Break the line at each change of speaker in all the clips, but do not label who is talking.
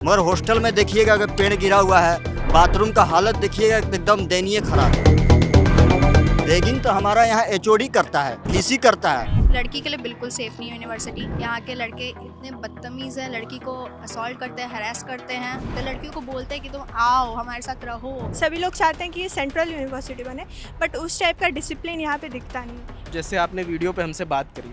मगर हॉस्टल में देखिएगा अगर पेड़ गिरा हुआ है, बाथरूम का हालत देखिएगा एकदम दयनीय खराब है। रैगिंग तो हमारा यहाँ एचओडी करता है, डीसी करता है।
लड़की के लिए बिल्कुल सेफ नहीं है यूनिवर्सिटी। यहाँ के लड़के इतने बदतमीज़ हैं, लड़की को असॉल्ट करते हैं, हरास करते हैं। तो लड़कियों को बोलते हैं कि तुम आओ हमारे साथ रहो।
सभी लोग चाहते हैं कि ये सेंट्रल यूनिवर्सिटी बने, बट उस टाइप का डिसिप्लिन यहाँ पे दिखता नहीं है।
जैसे आपने वीडियो पे हमसे बात करी,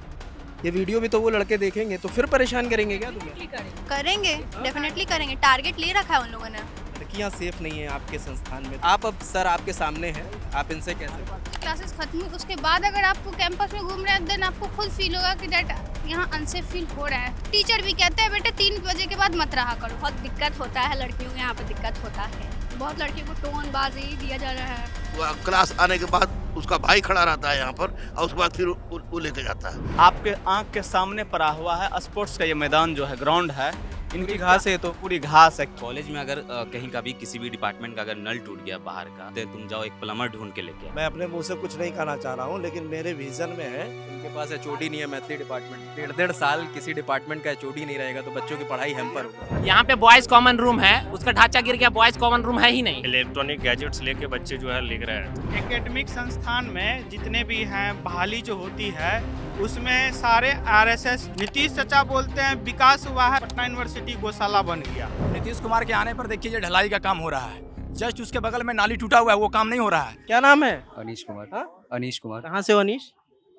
ये वीडियो भी तो वो लड़के देखेंगे तो फिर परेशान करेंगे क्या तुम्हें?
करेंगे, डेफिनेटली करेंगे। टारगेट ले रखा है उन लोगों ने।
लड़कियाँ सेफ नहीं है आपके संस्थान में। आप अब सर आपके सामने हैं, आप इनसे कैसे?
क्लासेस खत्म हुई उसके बाद अगर आपको कैंपस में घूम रहे हैं देन आपको खुद फील होगा कि डैट यहाँ अनसेफ फील हो रहा है। टीचर भी कहते हैं बेटे 3 बजे के बाद मत रहा करो।
बहुत दिक्कत होता है लड़कियों को, यहाँ पे दिक्कत होता है। बहुत लड़कियों को टोन बाजी दिया जा रहा है।
क्लास आने के बाद उसका भाई खड़ा रहता है यहाँ पर और उसके बाद फिर वो लेके जाता है।
आपके आंख के सामने पड़ा हुआ है स्पोर्ट्स का ये मैदान जो है, ग्राउंड है,
इनकी घास है तो
पूरी घास है।
कॉलेज में अगर कहीं का भी किसी भी डिपार्टमेंट का अगर नल टूट गया बाहर का, तो तुम जाओ एक प्लम्बर ढूंढ के लेके आओ।
मैं अपने मुंह से कुछ नहीं कहना चाह रहा हूँ, लेकिन मेरे विजन में है।
इनके पास एचओडी नहीं है मैथली डिपार्टमेंट। 1.5 साल किसी डिपार्टमेंट का एचओडी नहीं रहेगा तो बच्चों की पढ़ाई हैम्पर होगा।
यहाँ पे बॉयज कॉमन रूम है, उसका ढांचा गिर गया, बॉयज कॉमन रूम है ही नहीं।
इलेक्ट्रॉनिक गैजेट्स लेके बच्चे जो है लिख रहे हैं।
एकेडमिक संस्थान में जितने भी हैं बहाली जो होती है उसमें सारे आरएसएस नीतीश चाचा बोलते हैं विकास हुआ है। पटना यूनिवर्सिटी गौशाला बन गया।
नीतीश कुमार के आने पर देखिए ढलाई का काम हो रहा है, जस्ट उसके बगल में नाली टूटा हुआ है, वो काम नहीं हो रहा है।
क्या नाम है?
अनीश कुमार।
हाँ?
अनीश कुमार।
कहाँ से हो अनीश?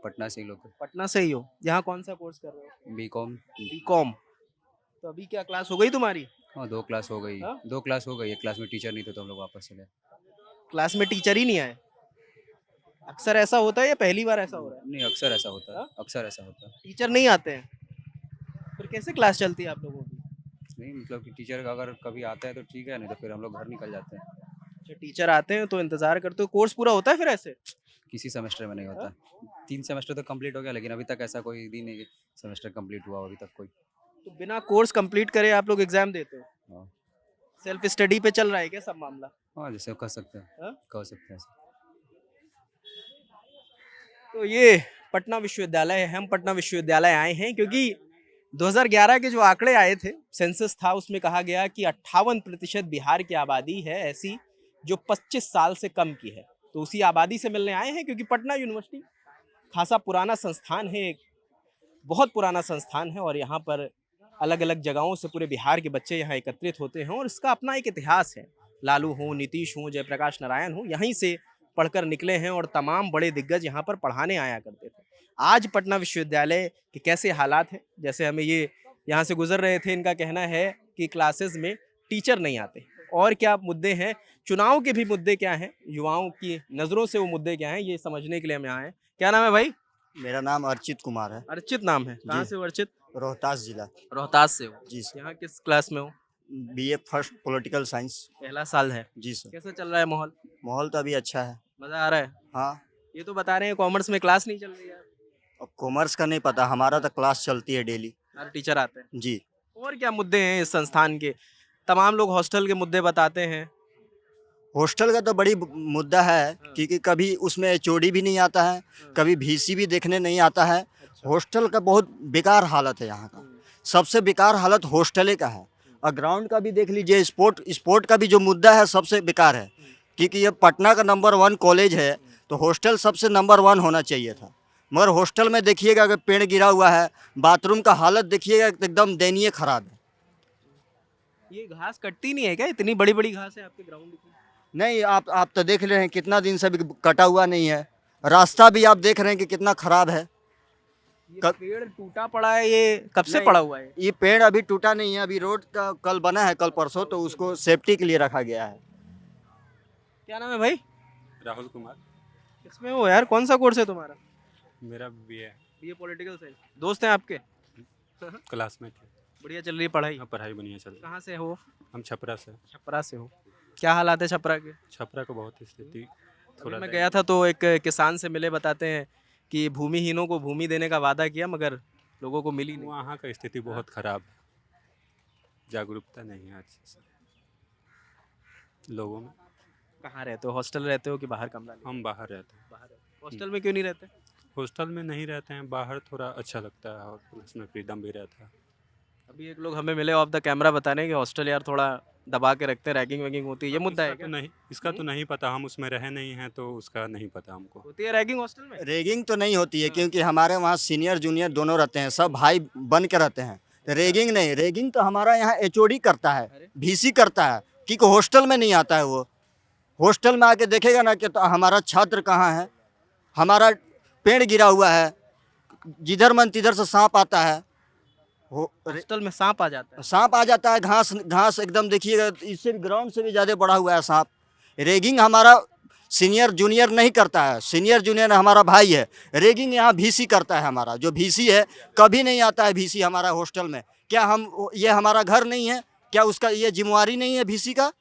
पटना से ही लोग।
पटना से ही हो। यहाँ कौन सा कोर्स कर रहे हो?
बीकॉम।
बीकॉम। तो अभी क्या क्लास हो गई तुम्हारी?
हाँ 2 क्लास हो गई।
हाँ?
2 क्लास हो गई। एक क्लास में टीचर नहीं थे तो हम लोग वापस चले।
क्लास में टीचर ही नहीं आए? अक्सर ऐसा होता है या पहली बार ऐसा हो रहा है?
नहीं, अक्सर ऐसा होता है। अक्सर ऐसा होता है।
टीचर नहीं आते हैं फिर कैसे क्लास चलती है आप लोगों की?
नहीं मतलब कि टीचर अगर कभी आता है तो ठीक है, नहीं तो फिर हम लोग घर निकल जाते हैं।
अच्छा, टीचर आते हैं तो इंतजार करते हो। कोर्स पूरा होता है फिर ऐसे?
किसी सेमेस्टर में नहीं होता। 3 सेमेस्टर तो कंप्लीट हो गया, लेकिन अभी तक ऐसा कोई दिन नहीं सेमेस्टर कंप्लीट हुआ अभी तक कोई।
तो बिना कोर्स कंप्लीट करे आप लोग एग्जाम देते हो?
हाँ।
सेल्फ स्टडी पे चल रहा है क्या सब मामला?
हाँ जैसे कह सकते हैं।
हाँ?
कह सकते हैं।
तो ये पटना विश्वविद्यालय है। हम पटना विश्वविद्यालय आए हैं क्योंकि 2011 के जो आंकड़े आए थे, सेंसस था, उसमें कहा गया कि 58% बिहार की आबादी है ऐसी जो 25 साल से कम की है। तो उसी आबादी से मिलने आए हैं क्योंकि पटना यूनिवर्सिटी खासा पुराना संस्थान है, एक बहुत पुराना संस्थान है और यहाँ पर अलग अलग जगहों से पूरे बिहार के बच्चे यहाँ एकत्रित होते हैं और इसका अपना एक इतिहास है। लालू हो, नीतीश हो, जयप्रकाश नारायण हो, यहीं से पढ़कर निकले हैं और तमाम बड़े दिग्गज यहाँ पर पढ़ाने आया करते थे। आज पटना विश्वविद्यालय के कैसे हालात हैं, जैसे हमें ये यहाँ से गुजर रहे थे, इनका कहना है कि क्लासेस में टीचर नहीं आते। और क्या मुद्दे हैं, चुनाव के भी मुद्दे क्या हैं, युवाओं की नज़रों से वो मुद्दे क्या हैं, ये समझने के लिए हम यहाँ आए। क्या नाम है भाई?
मेरा नाम अर्चित कुमार है।
अर्चित नाम है। कहाँ से हो अर्चित?
रोहतास जिला।
रोहतास से हो
जी
सर। यहाँ किस क्लास में हो?
BA first political science.
पहला साल है
जी सर।
कैसा चल रहा है माहौल?
माहौल तो अभी अच्छा है।
मज़ा आ रहा है?
हाँ।
ये तो बता रहे हैं कॉमर्स में क्लास नहीं चल रही है।
अब कॉमर्स का नहीं पता, हमारा तो क्लास चलती है डेली।
हर टीचर आते हैं
जी।
और क्या मुद्दे हैं इस संस्थान के? तमाम लोग हॉस्टल के मुद्दे बताते हैं।
हॉस्टल का तो बड़ी मुद्दा है क्योंकि कभी उसमें एचओडी भी नहीं आता है, कभी VC भी देखने नहीं आता है। हॉस्टल का बहुत बेकार हालत है यहाँ का। सबसे बेकार हालत हॉस्टले का है। और ग्राउंड का भी देख लीजिए, स्पोर्ट का भी जो मुद्दा है सबसे बेकार है क्योंकि ये पटना का नंबर 1 कॉलेज है तो हॉस्टल सबसे नंबर 1 होना चाहिए था। मगर हॉस्टल में देखिएगा अगर पेड़ गिरा हुआ है, बाथरूम का हालत देखिएगा एकदम दयनीय खराब है।
ये घास कटती नहीं है क्या? इतनी बड़ी बड़ी घास है आपके ग्राउंड की?
नहीं, आप तो देख रहे हैं कितना दिन से भी कटा हुआ नहीं है। रास्ता भी आप देख रहे हैं कि कितना खराब है।
ये पेड़ टूटा पड़ा है, ये कब से पड़ा हुआ है?
ये पेड़ अभी टूटा नहीं है, अभी रोड का कल बना है, कल परसों, तो उसको सेफ्टी के लिए रखा गया है।
क्या नाम है भाई?
राहुल कुमार।
किसमें हो यार, कौन सा कोर्स है तुम्हारा?
मेरा BA
पॉलिटिकल साइंस। दोस्त हैं आपके?
क्लासमेट है।
बढ़िया चल रही है पढ़ाई?
हाँ, पढ़ाई बढ़िया चल रही है।
कहाँ से हो?
हम छपरा से।
छपरा से हो। क्या हालात है छपरा के?
छपरा को बहुत स्थिति थोड़ा
मैं गया था तो एक किसान से मिले, बताते हैं कि भूमिहीनों को भूमि देने का वादा किया मगर लोगों को मिली नहीं।
वहाँ का स्थिति बहुत खराब है, जागरूकता नहीं है अच्छे से लोगों में।
कहाँ रहते हो? हॉस्टल रहते हो कि बाहर कमरा?
हम बाहर रहते हैं।
बाहर। हॉस्टल में क्यों नहीं रहते?
हॉस्टल में नहीं रहते हैं, बाहर थोड़ा अच्छा लगता है और उसमें फ्रीडम भी रहता है।
अभी एक लोग हमें मिले ऑफ द कैमरा बता रहे हैं कि हॉस्टल यार थोड़ा दबा के रखते हैं, रैगिंग वैगिंग होती है, ये मुद्दा है
इसका
क्या?
तो नहीं, इसका तो नहीं पता, हम उसमें रहे नहीं हैं तो उसका नहीं पता हमको।
होती है रैगिंग हॉस्टल में?
रेगिंग तो नहीं होती है क्योंकि हमारे वहाँ सीनियर जूनियर दोनों रहते हैं, सब भाई बन के रहते हैं। तो रेगिंग नहीं, रेगिंग तो हमारा यहाँ एचओडी करता है, VC करता है, क्योंकि हॉस्टल में नहीं आता है वो। हॉस्टल में आके देखेगा ना कि तो हमारा छात्र कहाँ है, हमारा पेड़ गिरा हुआ है, जिधर मन तिधर से सांप आता है,
हॉस्टल में सांप आ जाता है?
सांप आ जाता है, घास घास एकदम देखिएगा, इससे ग्राउंड से भी ज़्यादा बढ़ा हुआ है सांप। रेगिंग हमारा सीनियर जूनियर नहीं करता है, सीनियर जूनियर हमारा भाई है। रेगिंग यहाँ VC करता है, हमारा जो VC है कभी नहीं आता है VC हमारा हॉस्टल में। क्या हम ये हमारा घर नहीं है क्या? उसका ये जिम्मेवारी नहीं है VC का?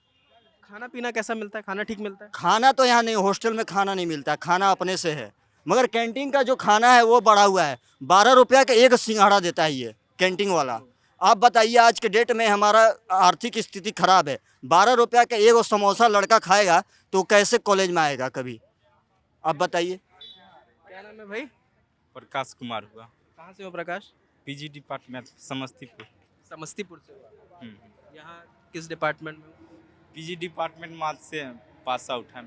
खाना पीना कैसा मिलता है? खाना ठीक मिलता है?
खाना तो यहाँ नहीं, हॉस्टल में खाना नहीं मिलता है, खाना अपने से है। मगर कैंटीन का जो खाना है वो बढ़ा हुआ है, 12 रुपया का एक सिंघाड़ा देता है ये कैंटीन वाला। आप बताइए आज के डेट में हमारा आर्थिक स्थिति खराब है, 12 रुपया का एक समोसा लड़का खाएगा तो कैसे कॉलेज में आएगा कभी? आप बताइए।
क्या नाम है भाई?
प्रकाश कुमार हुआ।
कहाँ से हो प्रकाश?
PG department Samastipur.
समस्तीपुर से हो? यहाँ किस डिपार्टमेंट में?
पीजी डिपार्टमेंट मार्च से पास आउट है।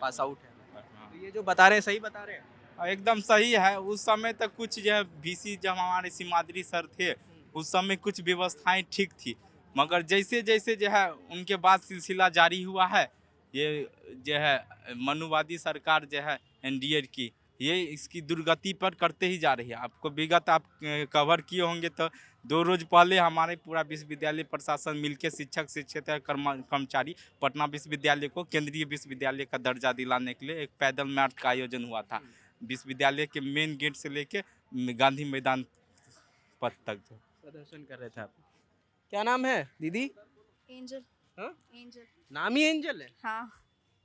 पास आउट है। तो ये जो बता रहे हैं सही बता रहे हैं?
एकदम सही है। उस समय तक कुछ जो है VC जब हमारे सीमाद्री सर थे उस समय कुछ व्यवस्थाएं ठीक थी, मगर जैसे जैसे जो है उनके बाद सिलसिला जारी हुआ है, ये जो है मनुवादी सरकार जो है NDA की, ये इसकी दुर्गति पर करते ही जा रही है। आपको विगत आप कवर किए होंगे तो 2 रोज पहले हमारे पूरा विश्वविद्यालय प्रशासन मिलकर शिक्षक शिक्षकेतर कर्मचारी पटना विश्वविद्यालय को केंद्रीय विश्वविद्यालय का दर्जा दिलाने के लिए एक पैदल मार्च का आयोजन हुआ था, विश्वविद्यालय के मेन गेट से लेके गांधी मैदान पथ तक
प्रदर्शन कर रहे थे आप। क्या नाम है दीदी?
एंजल।
हाँ?
एंजल।
नाम ही एंजल है?
हाँ।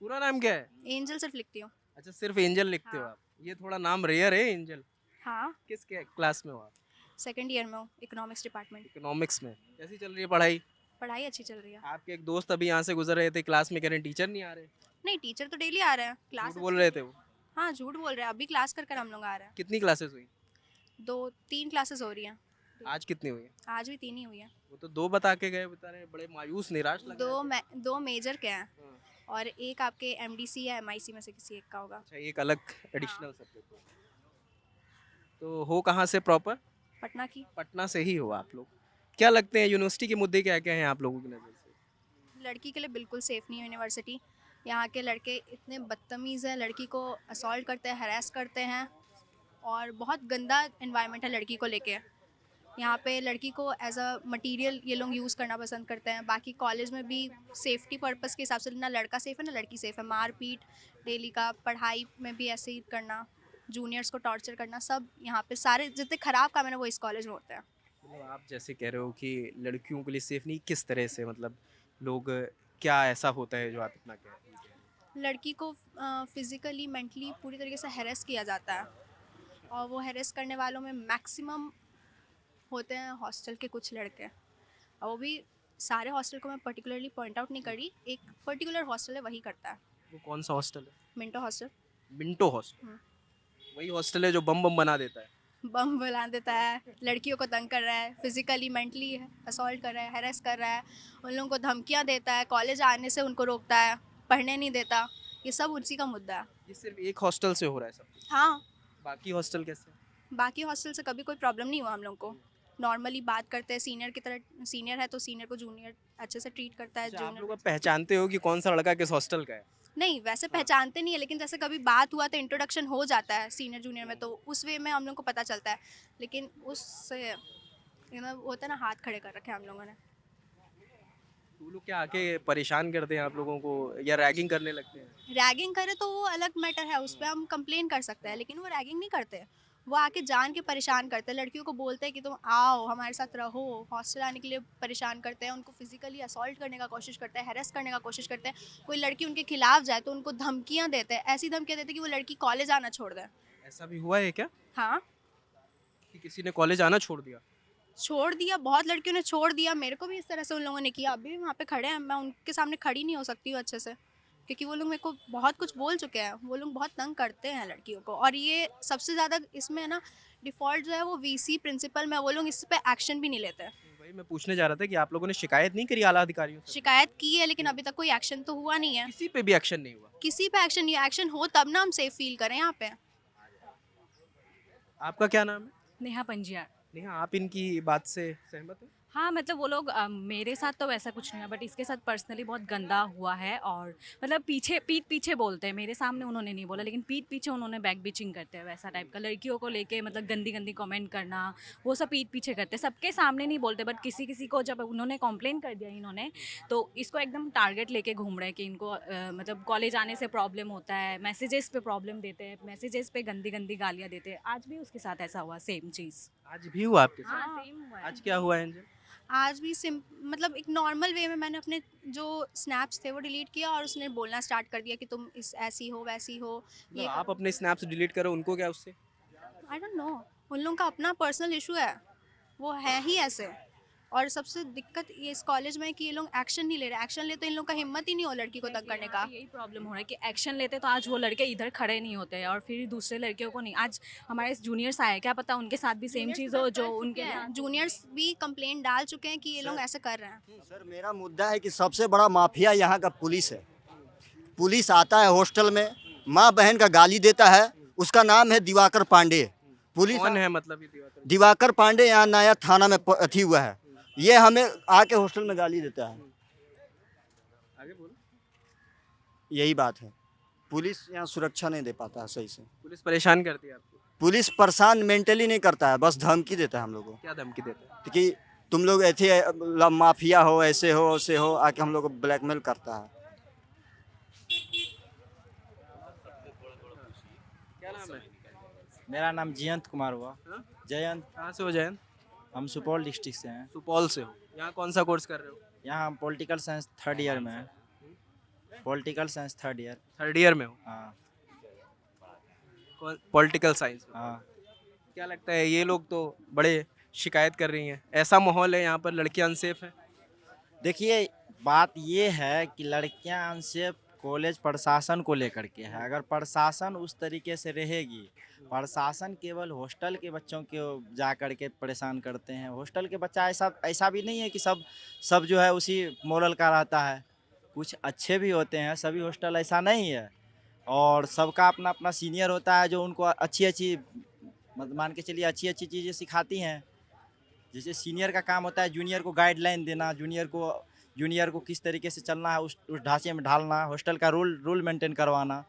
पूरा नाम क्या है?
एंजल सिर्फ लिखती हूँ।
अच्छा, सिर्फ एंजल लिखते हो
हाँ।
आप? ये थोड़ा नाम रेयर है एंजल।
हाँ।
किस क्लास में हो आप?
2nd ईयर में हूँ, इकोनॉमिक्स डिपार्टमेंट।
इकोनॉमिक्स में। कैसी चल रही है पढ़ाई?
पढ़ाई अच्छी चल रही है।
आपके एक दोस्त अभी यहाँ से गुजर रहे थे, क्लास में कह रहे हैं टीचर नहीं आ रहे।
नहीं, टीचर तो डेली आ रहे हैं क्लास।
झूठ बोल रहे थे वो?
हाँ, झूठ बोल रहे हैं। अभी क्लास कर हम लोग आ रहे हैं।
कितनी क्लासेस हुई?
3 क्लासेस हो रही हैं।
आज कितनी हुई?
आज भी 3 ही हुई हैं।
वो तो 2 बता के गए, बता रहे बड़े मायूस निराश लग रहे थे।
2 मेजर के हैं और एक आपके MDC या MIC में से किसी एक का होगा।
अच्छा, एक अलग एडिशनल सब्जेक्ट। तो हो कहाँ से प्रॉपर?
पटना की।
पटना से ही हो आप लोग। क्या लगते हैं यूनिवर्सिटी के मुद्दे क्या क्या हैं आप लोगों की नज़र से?
लड़की के लिए बिल्कुल सेफ़ नहीं है यूनिवर्सिटी। यहाँ के लड़के इतने बदतमीज़ हैं, लड़की को असॉल्ट करते हैं, हरास करते हैं और बहुत गंदा एनवायरनमेंट है लड़की को लेके। यहाँ पे लड़की को एज अ मटेरियल ये लोग यूज़ करना पसंद करते हैं। बाकी कॉलेज में भी सेफ्टी पर्पस के हिसाब से ना लड़का सेफ़ है ना लड़की सेफ़ है। मारपीट डेली का, पढ़ाई में भी ऐसे ही करना, जूनियर्स को टॉर्चर करना, सब यहाँ पे सारे जितने ख़राब काम है ना वो इस कॉलेज में होते हैं।
मतलब आप जैसे कह रहे हो कि लड़कियों के लिए सेफ़ नहीं, किस तरह से? मतलब लोग क्या ऐसा होता है जो आप इतना कह रहे हैं?
लड़की को फिज़िकली मेंटली पूरी तरीके से हैरेस किया जाता है और वो हैरेस करने वालों में मैक्सिमम होते हैं हॉस्टल के कुछ लड़के। और वो भी सारे हॉस्टल को मैं पर्टिकुलरली पॉइंट आउट नहीं करी, एक पर्टिकुलर हॉस्टल है वही करता है।
वो कौन सा हॉस्टल है?
Minto hostel.
Minto hostel? वही हॉस्टल है जो बम बम बना देता है?
बम बना देता है, लड़कियों को तंग कर रहा है, फिजिकली मेंटली असॉल्ट कर रहा है, हैरेस कर रहा है, उन लोगों को धमकियां देता है, कॉलेज आने से उनको रोकता है, पढ़ने नहीं देता। ये सब उसी का मुद्दा है।
ये सिर्फ एक हॉस्टल से हो रहा है सब?
हाँ।
बाकी हॉस्टल कैसे?
बाकी हॉस्टल से कभी कोई प्रॉब्लम नहीं हुआ हम लोग को। नॉर्मली बात करते हैं, सीनियर की तरह। सीनियर है तो सीनियर को जूनियर अच्छे से ट्रीट करता है।
आप लोग पहचानते हो कि कौन सा लड़का किस हॉस्टल का है?
नहीं, वैसे पहचानते नहीं है, लेकिन जैसे कभी बात हुआ तो इंट्रोडक्शन हो जाता है सीनियर जूनियर में, तो उस वे में हम लोग को पता चलता है। लेकिन उससे होता है ना, हाथ खड़े कर रखे हम लोगों ने।
वो लोग क्या आके परेशान करते हैं आप लोगों को या रैगिंग करने लगते हैं?
रैगिंग करे तो वो अलग मैटर है, उस पर हम कंप्लेन कर सकते हैं, लेकिन वो रैगिंग नहीं करते। वो आके जान के परेशान करते हैं, लड़कियों को बोलते हैं कि तुम आओ हमारे साथ रहो, हॉस्टल आने के लिए परेशान करते हैं, उनको फिजिकली असॉल्ट करने का कोशिश करते हैं, हैरेस करने का कोशिश करते हैं। कोई लड़की उनके खिलाफ जाए तो उनको धमकियां देते हैं, ऐसी धमकियां देते हैं कि वो लड़की कॉलेज आना छोड़ दे।
ऐसा भी हुआ है क्या?
हाँ,
कि किसी ने कॉलेज आना छोड़ दिया?
छोड़ दिया, बहुत लड़कियों ने छोड़ दिया। मेरे को भी इस तरह से उन लोगों ने किया। अभी भी वहाँ पे खड़े हैं, मैं उनके सामने खड़ी नहीं हो सकती हूँ अच्छे से, क्योंकि वो लोग मेरे को बहुत कुछ बोल चुके हैं। वो लोग बहुत तंग करते हैं लड़कियों को, और ये सबसे ज़्यादा इसमें है ना डिफ़ॉल्ट जो है वो VC प्रिंसिपल में, वो लोग इस पे एक्शन भी नहीं लेते हैं।
वही वही मैं पूछने जा रहा था कि आप लोगों ने शिकायत नहीं करी आला अधिकारियों से?
शिकायत की है लेकिन अभी तक कोई एक्शन तो हुआ नहीं है।
किसी पे भी एक्शन नहीं हुआ?
किसी पे एक्शन नहीं, एक्शन हो तब ना हम सेफ फील करें यहाँ पे।
आपका क्या नाम है?
नेहा पंजियार।
नेहा, आप इनकी बात से सहमत हैं?
हाँ मतलब वो लोग मेरे साथ तो वैसा कुछ नहीं है बट इसके साथ पर्सनली बहुत गंदा हुआ है और मतलब पीठ पीछे बोलते हैं। मेरे सामने उन्होंने नहीं बोला लेकिन पीठ पीछे उन्होंने बैक बिचिंग करते हैं वैसा टाइप का, लड़कियों को लेके मतलब गंदी गंदी कमेंट करना, वो सब पीठ पीछे करते हैं। सबके सामने नहीं बोलते बट किसी किसी को जब उन्होंने कंप्लेन कर दिया इन्होंने तो इसको एकदम टारगेट लेके घूम रहे हैं कि इनको मतलब कॉलेज आने से प्रॉब्लम होता है, मैसेजेस पे प्रॉब्लम देते हैं, मैसेजेस पे गंदी गंदी गालियाँ देते हैं। आज भी उसके साथ ऐसा हुआ सेम चीज़।
आज भी हुआ आपके साथ?
हाँ सेम हुआ है।
आज क्या हुआ एंजल?
आज भी मतलब एक नॉर्मल वे में मैंने अपने जो स्नैप्स थे वो डिलीट किया और उसने बोलना स्टार्ट कर दिया कि तुम इस ऐसी हो वैसी हो। ये
आप अपने स्नैप्स डिलीट करो, उनको क्या उससे?
आई डोंट नो, उन लोगों का अपना पर्सनल इशू है, वो है ही ऐसे। और सबसे दिक्कत ये इस कॉलेज में है कि ये लोग एक्शन नहीं ले रहे। एक्शन ले तो इन लोगों का हिम्मत ही नहीं हो लड़की को तंग करने का।
यही प्रॉब्लम हो रहा है कि एक्शन लेते तो आज वो लड़के इधर खड़े नहीं होते और फिर दूसरे लड़कियों को नहीं। आज हमारे जूनियर्स आए, क्या पता उनके साथ भी सेम चीज़ हो जो उनके
जूनियर्स भी कंप्लेंट डाल चुके हैं कि ये लोग ऐसे कर रहे हैं।
सर मेरा मुद्दा है कि सबसे बड़ा माफिया यहाँ का पुलिस है। पुलिस आता है हॉस्टल में, माँ बहन का गाली देता है, उसका नाम है दिवाकर पांडे। पुलिस
कौन है मतलब ये दिवाकर?
दिवाकर पांडे यहाँ नया थाना में अथी हुआ है, ये हमें आके हॉस्टल में गाली देता है।
आगे बोलो।
यही बात है, पुलिस यहाँ सुरक्षा नहीं दे पाता है सही से।
पुलिस परेशान करती है आपको?
पुलिस परेशान मेंटली नहीं करता है, बस धमकी देता है हम लोग को
क्या धमकी देता है?
कि तुम लोग ऐसे माफिया हो, ऐसे हो वैसे हो, आके हम लोग को ब्लैकमेल करता है।
क्या नाम है?
मेरा नाम जयंत कुमार हुआ।
हाँ?
जयंत।
कहाँ से हो जयंत?
हम सुपौल डिस्ट्रिक्ट से हैं।
सुपौल से हो? यहाँ कौन सा कोर्स कर रहे हो?
यहाँ हम पॉलिटिकल साइंस थर्ड ईयर में हैं। Political science third year.
Third year में हो?
हाँ।
Political science.
हाँ।
क्या लगता है ये लोग तो बड़े शिकायत कर रही हैं, ऐसा माहौल है यहाँ पर, लड़कियाँ अनसेफ हैं?
देखिए बात ये है कि लड़कियाँ अनसेफ कॉलेज प्रशासन को लेकर के है। अगर प्रशासन उस तरीके से रहेगी, प्रशासन केवल हॉस्टल के बच्चों को जा कर के परेशान करते हैं। हॉस्टल के बच्चा ऐसा भी नहीं है कि सब जो है उसी मॉरल का रहता है, कुछ अच्छे भी होते हैं। सभी हॉस्टल ऐसा नहीं है और सबका अपना अपना सीनियर होता है जो उनको अच्छी मान के चलिए अच्छी चीज़ें सिखाती हैं। जैसे सीनियर का काम होता है जूनियर को गाइडलाइन देना, जूनियर को किस तरीके से चलना है उस ढांचे में ढालना, हॉस्टल का रूल मेंटेन करवाना।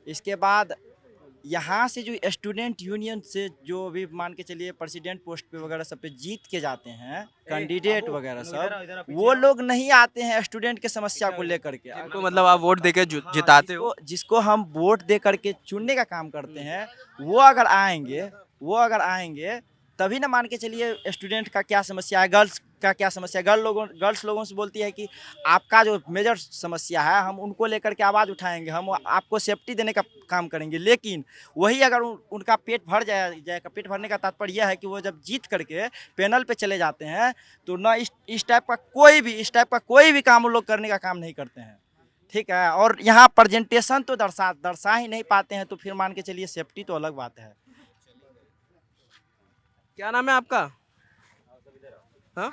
इसके बाद यहाँ से जो स्टूडेंट यूनियन से जो भी मान के चलिए प्रेसिडेंट पोस्ट पे वगैरह सब पे जीत के जाते हैं कैंडिडेट वगैरह सब, वो लोग नहीं आते हैं स्टूडेंट के समस्या को लेकर के।
तो मतलब आप वोट देके जिताते हो?
जिसको हम वोट दे करके चुनने का काम करते हैं, वो अगर आएंगे तभी ना मान के चलिए स्टूडेंट का क्या समस्या है, गर्ल्स का क्या समस्या है। गर्ल्स लोगों से बोलती है कि आपका जो मेजर समस्या है हम उनको लेकर के आवाज़ उठाएंगे, हम आपको सेफ्टी देने का काम करेंगे। लेकिन वही अगर उनका पेट भर जाएगा, पेट भरने का तात्पर्य यह है कि वो जब जीत करके पैनल पे चले जाते हैं तो ना इस टाइप का कोई भी काम वो लोग करने का काम नहीं करते हैं। ठीक है, और यहाँ प्रेजेंटेशन तो दर्शा ही नहीं पाते हैं, तो फिर मान के चलिए सेफ्टी तो अलग बात है।
क्या नाम है आपका? हाँ?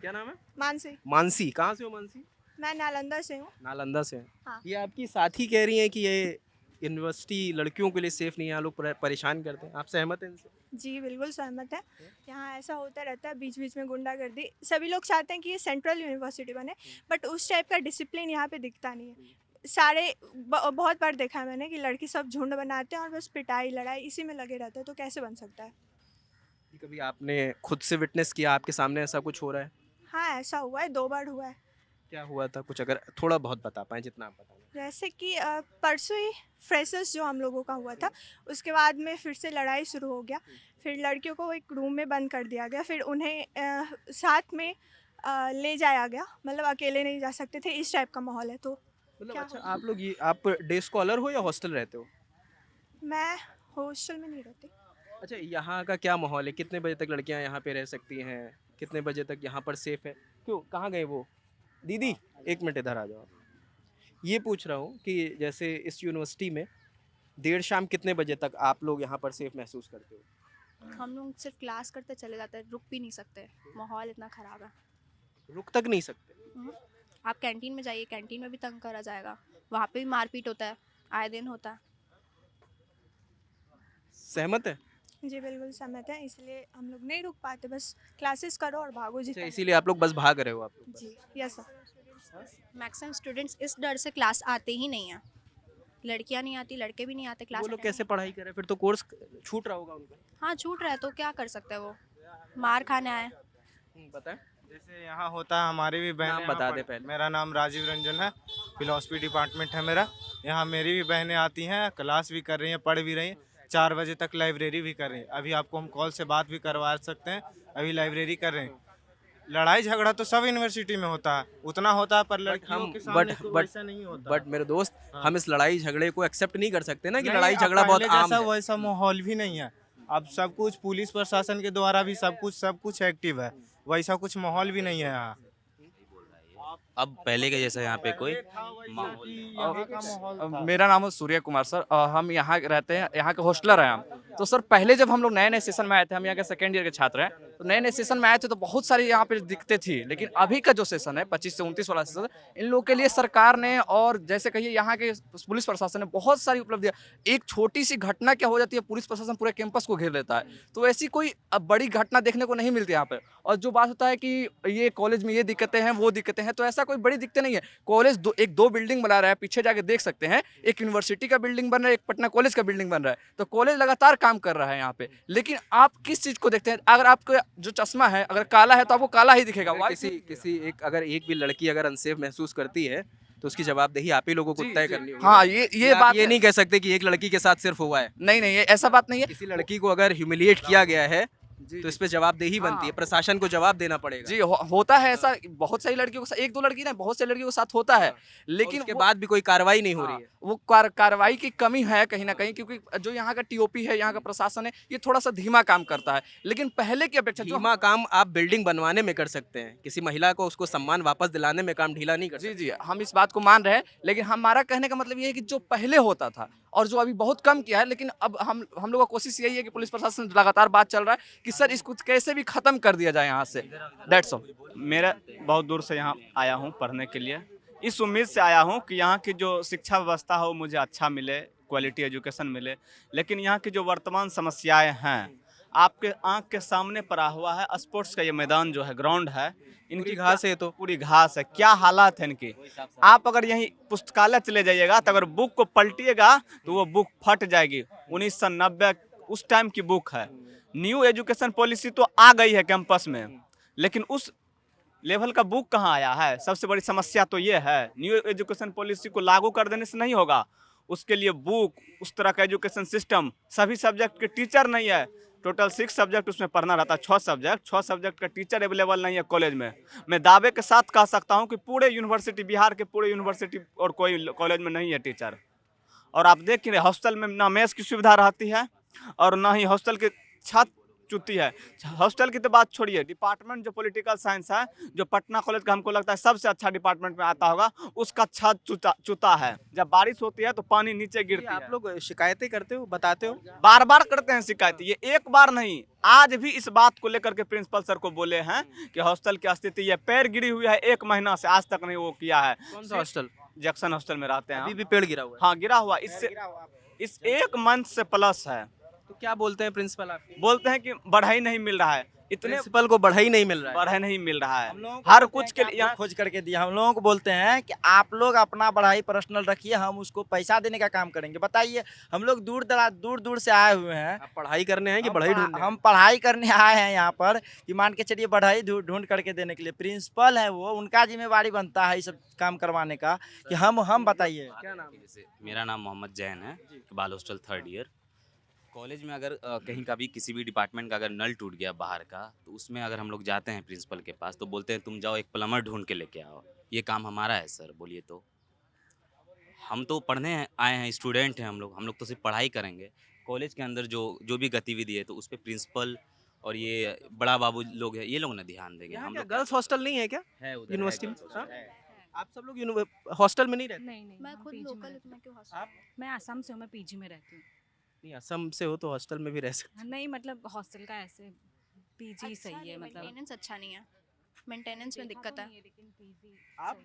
क्या नाम है?
मानसी।
मानसी, कहाँ से हो मानसी?
मैं नालंदा से हूँ।
नालंदा से।
हाँ।
ये आपकी साथी कह रही हैं कि ये यूनिवर्सिटी लड़कियों के लिए सेफ नहीं है, यहाँ लोग परेशान करते हैं, आप सहमत हैं इनसे?
जी बिल्कुल सहमत है। यहाँ ऐसा होता रहता है, बीच बीच में गुंडागर्दी। सभी लोग चाहते हैं कि ये सेंट्रल यूनिवर्सिटी बने बट उस टाइप का डिसिप्लिन यहाँ पे दिखता नहीं है। बहुत बार देखा है मैंने कि लड़की सब झुंड बनाते हैं और बस पिटाई लड़ाई इसी में लगे रहते हैं, तो कैसे बन सकता है?
कभी आपने खुद से विटनेस किया, आपके सामने ऐसा कुछ हो रहा है?
हाँ ऐसा हुआ है, 2 बार हुआ है।
क्या हुआ था कुछ, अगर थोड़ा बहुत बता पाएँ, जितना आप बताएं।
जैसे कि परसों ही फ्रेशर्स जो हम लोगों का हुआ था, उसके बाद में फिर से लड़ाई शुरू हो गया। फिर लड़कियों को एक रूम में बंद कर दिया गया, फिर उन्हें साथ में ले जाया गया, मतलब अकेले नहीं जा सकते थे, इस टाइप का माहौल है। तो
मतलब अच्छा, आप डे स्कॉलर हो या हॉस्टल रहते हो?
मैं हॉस्टल में नहीं रहती।
अच्छा, यहाँ का क्या माहौल है, कितने बजे तक लड़कियाँ यहाँ पे रह सकती हैं, कितने बजे तक यहाँ पर सेफ है? क्यों, कहाँ गए वो दीदी? 1 मिनट इधर आ जाओ। ये पूछ रहा हूँ कि जैसे इस यूनिवर्सिटी में देर शाम कितने बजे तक आप लोग यहाँ पर सेफ महसूस करते हो?
हम लोग सिर्फ क्लास करते चले जाते हैं, रुक भी नहीं सकते, माहौल इतना ख़राब है।
रुक तक नहीं सकते।
आप कैंटीन में जाइए, कैंटीन में भी तंग करा जाएगा, वहाँ पे भी मारपीट होता है, आए दिन होता है।
सहमत है?
जी बिल्कुल सहमत है, इसलिए हम लोग नहीं रुक पाते, बस क्लासेस करो और भागो
अच्छा,
जितना।
इसीलिए आप लोग बस भाग रहे हो आप लोग?
जी यस सर।
मैक्सिमम स्टूडेंट्स इस डर से क्लास आते ही नहीं हैं, लड़कियां नहीं आती, लड़के भी नहीं आते क्लास।
वो लोग कैसे पढ़ाई करें? फिर तो कोर्स छूट रहा होगा उनका।
हाँ छूट रहा है तो क्या कर सकते हैं, वो मार खाने आए।
बताएं।
जैसे यहाँ होता है, हमारी भी बहनें
नाम बता दे पहले।
मेरा नाम राजीव रंजन है, फिलॉसफी डिपार्टमेंट है मेरा। यहाँ मेरी भी बहनें आती हैं, क्लास भी कर रही हैं, पढ़ भी रही हैं, 4 बजे तक लाइब्रेरी भी कर रही हैं। अभी आपको हम कॉल से बात भी करवा सकते हैं, अभी लाइब्रेरी कर रहे हैं। लड़ाई झगड़ा तो सब यूनिवर्सिटी में होता है, उतना होता है, पर लड़कियों के सामने तो वैसा नहीं होता।
बट मेरे दोस्त, हम इस लड़ाई झगड़े को एक्सेप्ट नहीं कर सकते ना कि
नहीं,
लड़ाई
अब
झगड़ा बहुत
पहले
आम
जैसा
है।
वैसा माहौल भी नहीं है। अब सब कुछ पुलिस प्रशासन के द्वारा भी सब कुछ एक्टिव है, वैसा कुछ माहौल भी नहीं है यहाँ।
अब पहले के जैसा यहाँ पे कोई माहौल।
मेरा नाम है सूर्य कुमार सर, हम यहाँ रहते हैं, यहाँ के हॉस्टलर हैं हम। तो सर पहले जब हम लोग नए नए सेशन में आए थे, हम यहाँ के सेकेंड ईयर के छात्र हैं, तो नए नए सेशन में आए थे तो बहुत सारी यहाँ पे दिक्कतें थी। लेकिन अभी का जो सेशन है 25 से 29 वाला सेशन, इन लोगों के लिए सरकार ने और जैसे कहिए यहाँ के पुलिस प्रशासन ने बहुत सारी उपलब्धियाँ। एक छोटी सी घटना क्या हो जाती है, पुलिस प्रशासन पूरे कैंपस को घेर लेता है। तो ऐसी कोई बड़ी घटना देखने को नहीं मिलती यहाँ पे। और जो बात होता है कि ये कॉलेज में ये दिक्कतें हैं, वो दिक्कतें हैं, तो ऐसा कोई बड़ी दिक्कतें नहीं है। कॉलेज दो बिल्डिंग बना रहा है, पीछे जाके देख सकते हैं, एक यूनिवर्सिटी का बिल्डिंग बन रहा है, एक पटना कॉलेज का बिल्डिंग बन रहा है। तो कॉलेज लगातार काम कर रहा है यहाँ पे। लेकिन आप किस चीज को देखते हैं? अगर आपको जो चश्मा है अगर काला है तो आपको काला ही दिखेगा।
अगर एक भी लड़की अगर अनसेफ महसूस करती है तो उसकी जवाबदेही आप ही लोगों को तय करनी होगी।
हाँ, ये
आप
बात
ये नहीं कह सकते कि एक लड़की के साथ सिर्फ हुआ है।
नहीं, ऐसा बात नहीं है।
किसी लड़की को अगर ह्यूमिलिएट किया गया है तो इस पे जवाबदेही बनती है, प्रशासन को जवाब देना पड़ेगा।
जी होता है ऐसा, बहुत सारी लड़कियों के साथ, एक दो लड़की नहीं, बहुत सारी लड़कियों के साथ होता है। लेकिन
उसके बाद भी कोई कार्रवाई नहीं हो रही है।
वो कार्रवाई की कमी है कहीं ना कहीं, क्योंकि जो यहाँ का टीओपी है, यहाँ का प्रशासन है, ये थोड़ा सा धीमा काम करता है। लेकिन पहले की अपेक्षा
धीमा काम आप बिल्डिंग बनवाने में कर सकते हैं, किसी महिला को उसको सम्मान वापस दिलाने में काम ढीला नहीं कर सकते।
जी हम इस बात को मान रहे हैं, लेकिन हमारा कहने का मतलब ये है कि जो पहले होता था और जो अभी बहुत कम किया है, लेकिन अब हम लोगों का कोशिश यही है कि पुलिस प्रशासन लगातार बात चल रहा है कि सर इसको कैसे भी खत्म कर दिया जाए यहाँ से। That's all.
मेरा बहुत दूर से यहाँ आया हूँ पढ़ने के लिए, इस उम्मीद से आया हूँ कि यहाँ की जो शिक्षा व्यवस्था हो मुझे अच्छा मिले, क्वालिटी एजुकेशन मिले। लेकिन यहाँ की जो वर्तमान समस्याएं हैं, आपके आंख के सामने पड़ा हुआ है। स्पोर्ट्स का ये मैदान जो है, ग्राउंड है, इनकी घास है, तो पूरी घास है। क्या हालात है इनकी। आप अगर यहीं पुस्तकालय चले जाइएगा तो अगर बुक को पलटिएगा तो वो बुक फट जाएगी। 1990 उस टाइम की बुक है। न्यू एजुकेशन पॉलिसी तो आ गई है कैंपस में, लेकिन उस लेवल का बुक कहाँ आया है। सबसे बड़ी समस्या तो ये है। न्यू एजुकेशन पॉलिसी को लागू कर देने से नहीं होगा, उसके लिए बुक, उस तरह का एजुकेशन सिस्टम, सभी सब्जेक्ट के टीचर नहीं है। टोटल 6 सब्जेक्ट उसमें पढ़ना रहता है, 6 सब्जेक्ट का टीचर अवेलेबल नहीं है कॉलेज में। मैं दावे के साथ कह सकता हूँ कि पूरे यूनिवर्सिटी, बिहार के पूरे यूनिवर्सिटी और कोई कॉलेज में नहीं है टीचर। और आप देख रहे हॉस्टल में ना मेस की सुविधा रहती है और ना ही हॉस्टल की छत चुती है। हॉस्टल की तो बात छोड़िए, डिपार्टमेंट जो पॉलिटिकल साइंस है, जो पटना कॉलेज का हमको लगता है सबसे अच्छा डिपार्टमेंट में आता होगा, उसका छत चुता है। जब बारिश होती है तो पानी नीचे गिरती है।
आप लोग शिकायतें करते हो, बताते हो?
बार बार करते हैं शिकायत, ये एक बार नहीं। आज भी इस बात को लेकर के प्रिंसिपल सर को बोले हैं कि हॉस्टल की स्थिति ये पैर गिरी हुई है, 1 महीना से आज तक नहीं वो किया है।
कौन सा हॉस्टल?
जैक्सन हॉस्टल में रहते हैं।
अभी भी पेड़ गिरा हुआ है?
हाँ गिरा हुआ, इससे इस 1 मंथ से प्लस है।
तो क्या बोलते हैं प्रिंसिपल आपके?
बोलते हैं कि बढ़ाई नहीं मिल रहा है। इतने
प्रिंसिपल को बढ़ाई नहीं मिल रहा है?
बढ़ाई नहीं मिल रहा है। हर कुछ के लिए
खोज करके दिया। हम लोगों को बोलते हैं कि आप लोग अपना बढ़ाई पर्सनल रखिए, हम उसको पैसा देने का काम करेंगे। बताइए, हम लोग दूर से आए हुए हैं।
आप पढ़ाई करने हैं कि बढ़ाई ढूंढने?
हम पढ़ाई करने आए हैं यहाँ पर, कि मान के चलिए बढ़ाई ढूंढ करके देने के लिए प्रिंसिपल है वो, उनका जिम्मेवारी बनता है ये सब काम करवाने का। कि हम बताइए।
क्या नाम है?
मेरा नाम मोहम्मद जैन है, बाल हॉस्टल 3rd ईयर। कॉलेज में अगर कहीं का भी किसी भी डिपार्टमेंट का अगर नल टूट गया बाहर का, तो उसमें अगर हम लोग जाते हैं प्रिंसिपल के पास तो बोलते हैं तुम जाओ एक प्लम्बर ढूंढ के लेके आओ। ये काम हमारा है सर? बोलिए तो। हम तो पढ़ने आए हैं, स्टूडेंट हैं हम लोग तो सिर्फ पढ़ाई करेंगे। कॉलेज के अंदर जो भी गतिविधि है तो उस पर प्रिंसिपल और ये बड़ा बाबू लोग हैं, ये लोग ना ध्यान देंगे। हम लोग
गर्ल्स हॉस्टल नहीं है क्या
है
यूनिवर्सिटी में? आप सब लोग हॉस्टल में नहीं रहते?
नहीं
मैं खुद
PG में
लोकल,
रहती
मैं क्यों
हूँ। मैं आसाम से हूँ, मैं पीजी में रहती हूँ।
नहीं असम से हो तो हॉस्टल में भी रह सकते।
नहीं मतलब हॉस्टल का ऐसे पीजी सही है मतलब
मेंटेनेंस अच्छा नहीं है, मेंटेनेंस में दिक्कत है।
आप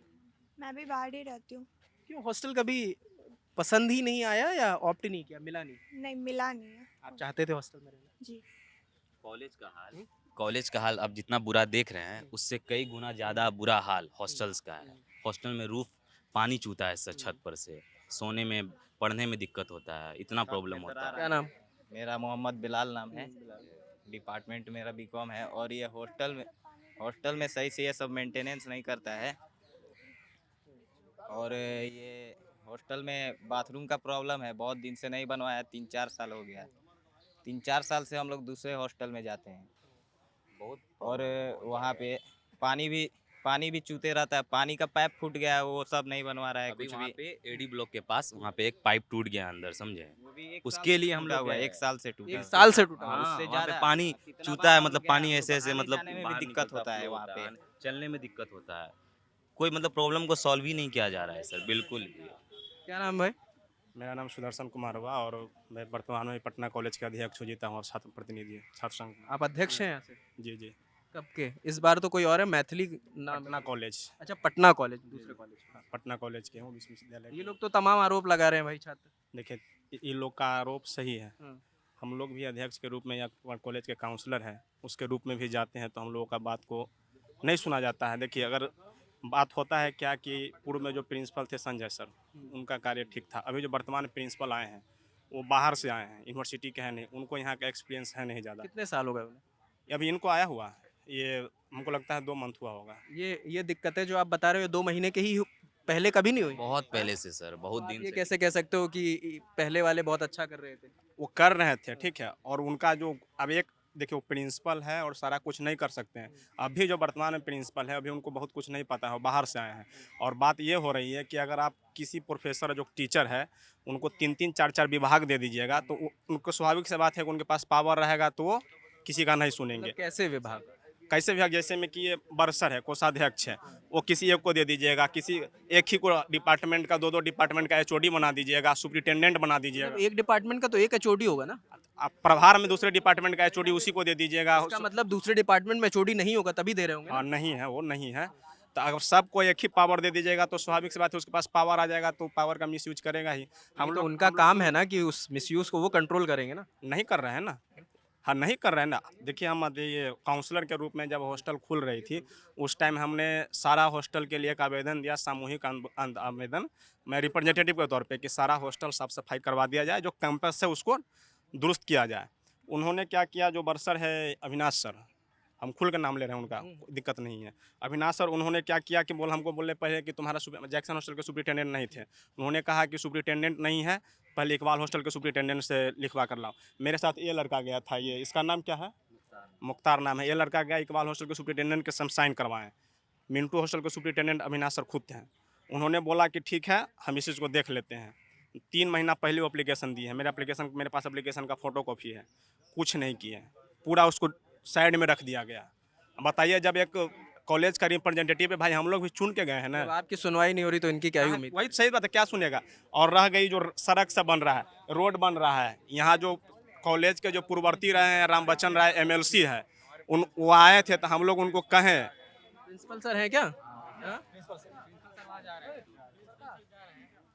मैं भी बाहर ही रहती हूँ।
क्यों हॉस्टल कभी पसंद ही नहीं आया या ऑप्ट नहीं किया, मिला नहीं?
नहीं, मिला नहीं है।
आप चाहते थे हॉस्टल में रहना?
जी।
कॉलेज का हाल अब जितना बुरा देख रहे हैं उससे कई गुना ज़्यादा बुरा हाल हॉस्टल्स का है। हॉस्टल में रूफ पानी चूता है इससे छत पर से, सोने में पढ़ने में दिक्कत होता है, इतना प्रॉब्लम होता है।
क्या नाम?
मेरा मोहम्मद बिलाल नाम है, डिपार्टमेंट मेरा बीकॉम है। और ये हॉस्टल में सही से ये सब मेंटेनेंस नहीं करता है। और ये हॉस्टल में बाथरूम का प्रॉब्लम है, बहुत दिन से नहीं बनवाया, 3-4 साल हो गया। 3-4 साल से हम लोग दूसरे हॉस्टल में जाते हैं और वहाँ पे पानी भी चूते रहता है, पानी का पाइप फूट गया है, वो सब नहीं बनवा रहा है
अभी
कुछ
वहाँ
भी।
पे एडी ब्लॉक के पास वहाँ पे एक पाइप टूट गया अंदर, समझे?
वो भी एक
उसके
साल
लिए
से
हम
टूटा
लोग
हुआ है,
गए।
1 साल से टूटा
एक
हुआ है।
साल से टूटा
हाँ,
हुआ है।
उससे
वहाँ पे
ज़्यादा पानी
इतना
चूता
बार
है,
हम
मतलब
गए
पानी
हैं,
ऐसे
तो
मतलब
आने-जाने में भी
बाहर
दिक्कत
निकलता,
होता है
flow
वहाँ
होता
पे।
चलने में दिक्कत होता है। कोई मतलब प्रॉब्लम को सॉल्व ही नहीं किया जा रहा है सर, बिल्कुल भी।
क्या नाम भाई?
मेरा नाम सुदर्शन कुमार हुआ और मैं वर्तमान में पटना कॉलेज के अध्यक्ष जीता हूँ और छात्र प्रतिनिधि छात्र संघ।
आप अध्यक्ष हैं यहाँ से?
जी जी।
कब के? इस बार तो कोई और है, मैथिली नाम?
पटना कॉलेज।
अच्छा पटना कॉलेज, दूसरे कॉलेज।
पटना कॉलेज के हूँ विश्वविद्यालय।
ये लोग तो तमाम आरोप लगा रहे हैं भाई छात्र।
देखिए इन लोग का आरोप सही है।
हाँ।
हम लोग भी अध्यक्ष के रूप में या कॉलेज के काउंसलर हैं उसके रूप में भी जाते हैं तो हम लोगों का बात को नहीं सुना जाता है। देखिए अगर बात होता है क्या कि पूर्व में जो प्रिंसिपल थे संजय सर, उनका कार्य ठीक था। अभी जो वर्तमान प्रिंसिपल आए हैं वो बाहर से आए हैं, यूनिवर्सिटी के हैं नहीं, उनको यहाँ का एक्सपीरियंस है नहीं ज़्यादा।
कितने साल हो गए उन्हें?
अभी इनको आया हुआ ये हमको लगता है 2 मंथ हुआ होगा।
ये दिक्कतें जो आप बता रहे हो 2 महीने के ही पहले कभी नहीं हुई?
बहुत पहले से सर, बहुत दिन
ये
से।
कैसे कह सकते हो कि पहले वाले बहुत अच्छा कर रहे थे?
वो कर रहे थे ठीक है, और उनका जो अब एक देखिए वो प्रिंसिपल है और सारा कुछ नहीं कर सकते हैं। अभी जो वर्तमान में प्रिंसिपल है अभी उनको बहुत कुछ नहीं पता है, वो बाहर से आए हैं। और बात ये हो रही है कि अगर आप किसी प्रोफेसर जो टीचर है उनको 3-3 4-4 विभाग दे दीजिएगा तो उनको स्वाभाविक सी बात है कि उनके पास पावर रहेगा तो वो किसी का नहीं सुनेंगे।
मतलब कैसे विभाग?
कैसे विभाग? जैसे में कि ये बरसर है, कोषाध्यक्ष है, वो किसी एक को दे दीजिएगा, किसी एक ही को डिपार्टमेंट का 2-2 डिपार्टमेंट का एचओडी बना दीजिएगा, सुपरिटेंडेंट बना दीजिएगा।
मतलब एक डिपार्टमेंट का तो एक एचओडी होगा ना?
आप प्रभार में दूसरे डिपार्टमेंट का एचओडी उसी को दे दीजिएगा।
इसका मतलब दूसरे डिपार्टमेंट में एचओडी नहीं होगा तभी दे रहे होंगे ना?
हाँ नहीं है, वो नहीं है। तो अगर सबको एक ही पावर दे दीजिएगा तो स्वाभाविक सी बात है उसके पास पावर आ जाएगा तो पावर का मिसयूज करेगा ही।
हम लोग उनका काम है ना कि उस मिसयूज को वो कंट्रोल करेंगे ना?
नहीं कर रहे हैं ना। हाँ नहीं कर रहे हैं ना। देखिए हम ये काउंसलर के रूप में जब हॉस्टल खुल रही थी उस टाइम हमने सारा हॉस्टल के लिए एक आवेदन दिया, सामूहिक आवेदन, मैं रिप्रेजेंटेटिव के तौर पे कि सारा हॉस्टल साफ सफाई करवा दिया जाए, जो कैंपस है उसको दुरुस्त किया जाए। उन्होंने क्या किया, जो बरसर है अविनाश सर, हम खुल के नाम ले रहे हैं उनका, दिक्कत नहीं है। अविनाश सर उन्होंने क्या किया कि हमको बोले पहले कि तुम्हारा जैक्सन हॉस्टल के सुपरिटेंडेंट नहीं थे। उन्होंने कहा कि सुपरिटेंडेंट नहीं है, पहले इकबाल हॉस्टल के सुपरिटेंडेंट से लिखवा कर लाओ। मेरे साथ ये लड़का गया था, ये इसका नाम क्या है, मुख्तार नाम है। ये लड़का गया इकबाल हॉस्टल के सुपरिटेंडेंट के साइन करवाएं। मिंटू हॉस्टल के सुपरिटेंडेंट अविनाश सर खुद हैं। उन्होंने बोला कि ठीक है हम इस चीज़ को देख लेते हैं। 3 महीना पहले वो एप्लीकेशन दी है, मेरे पास एप्लीकेशन का फोटो कॉपी है। कुछ नहीं किए, पूरा उसको साइड में रख दिया गया। बताइए जब एक कॉलेज का रिप्रेजेंटेटिव है भाई, हम लोग भी चुन के गए हैं ना।
जब आपकी सुनवाई नहीं हो रही तो इनकी क्या ही उम्मीद?
वही सही बात है, क्या सुनेगा। और रह गई जो सड़क सब बन रहा है, रोड बन रहा है, यहाँ जो कॉलेज के जो पूर्ववर्ती रहे हैं राम बच्चन राय MLC है, वो आए थे तो हम लोग उनको कहें।
प्रिंसिपल सर हैं क्या?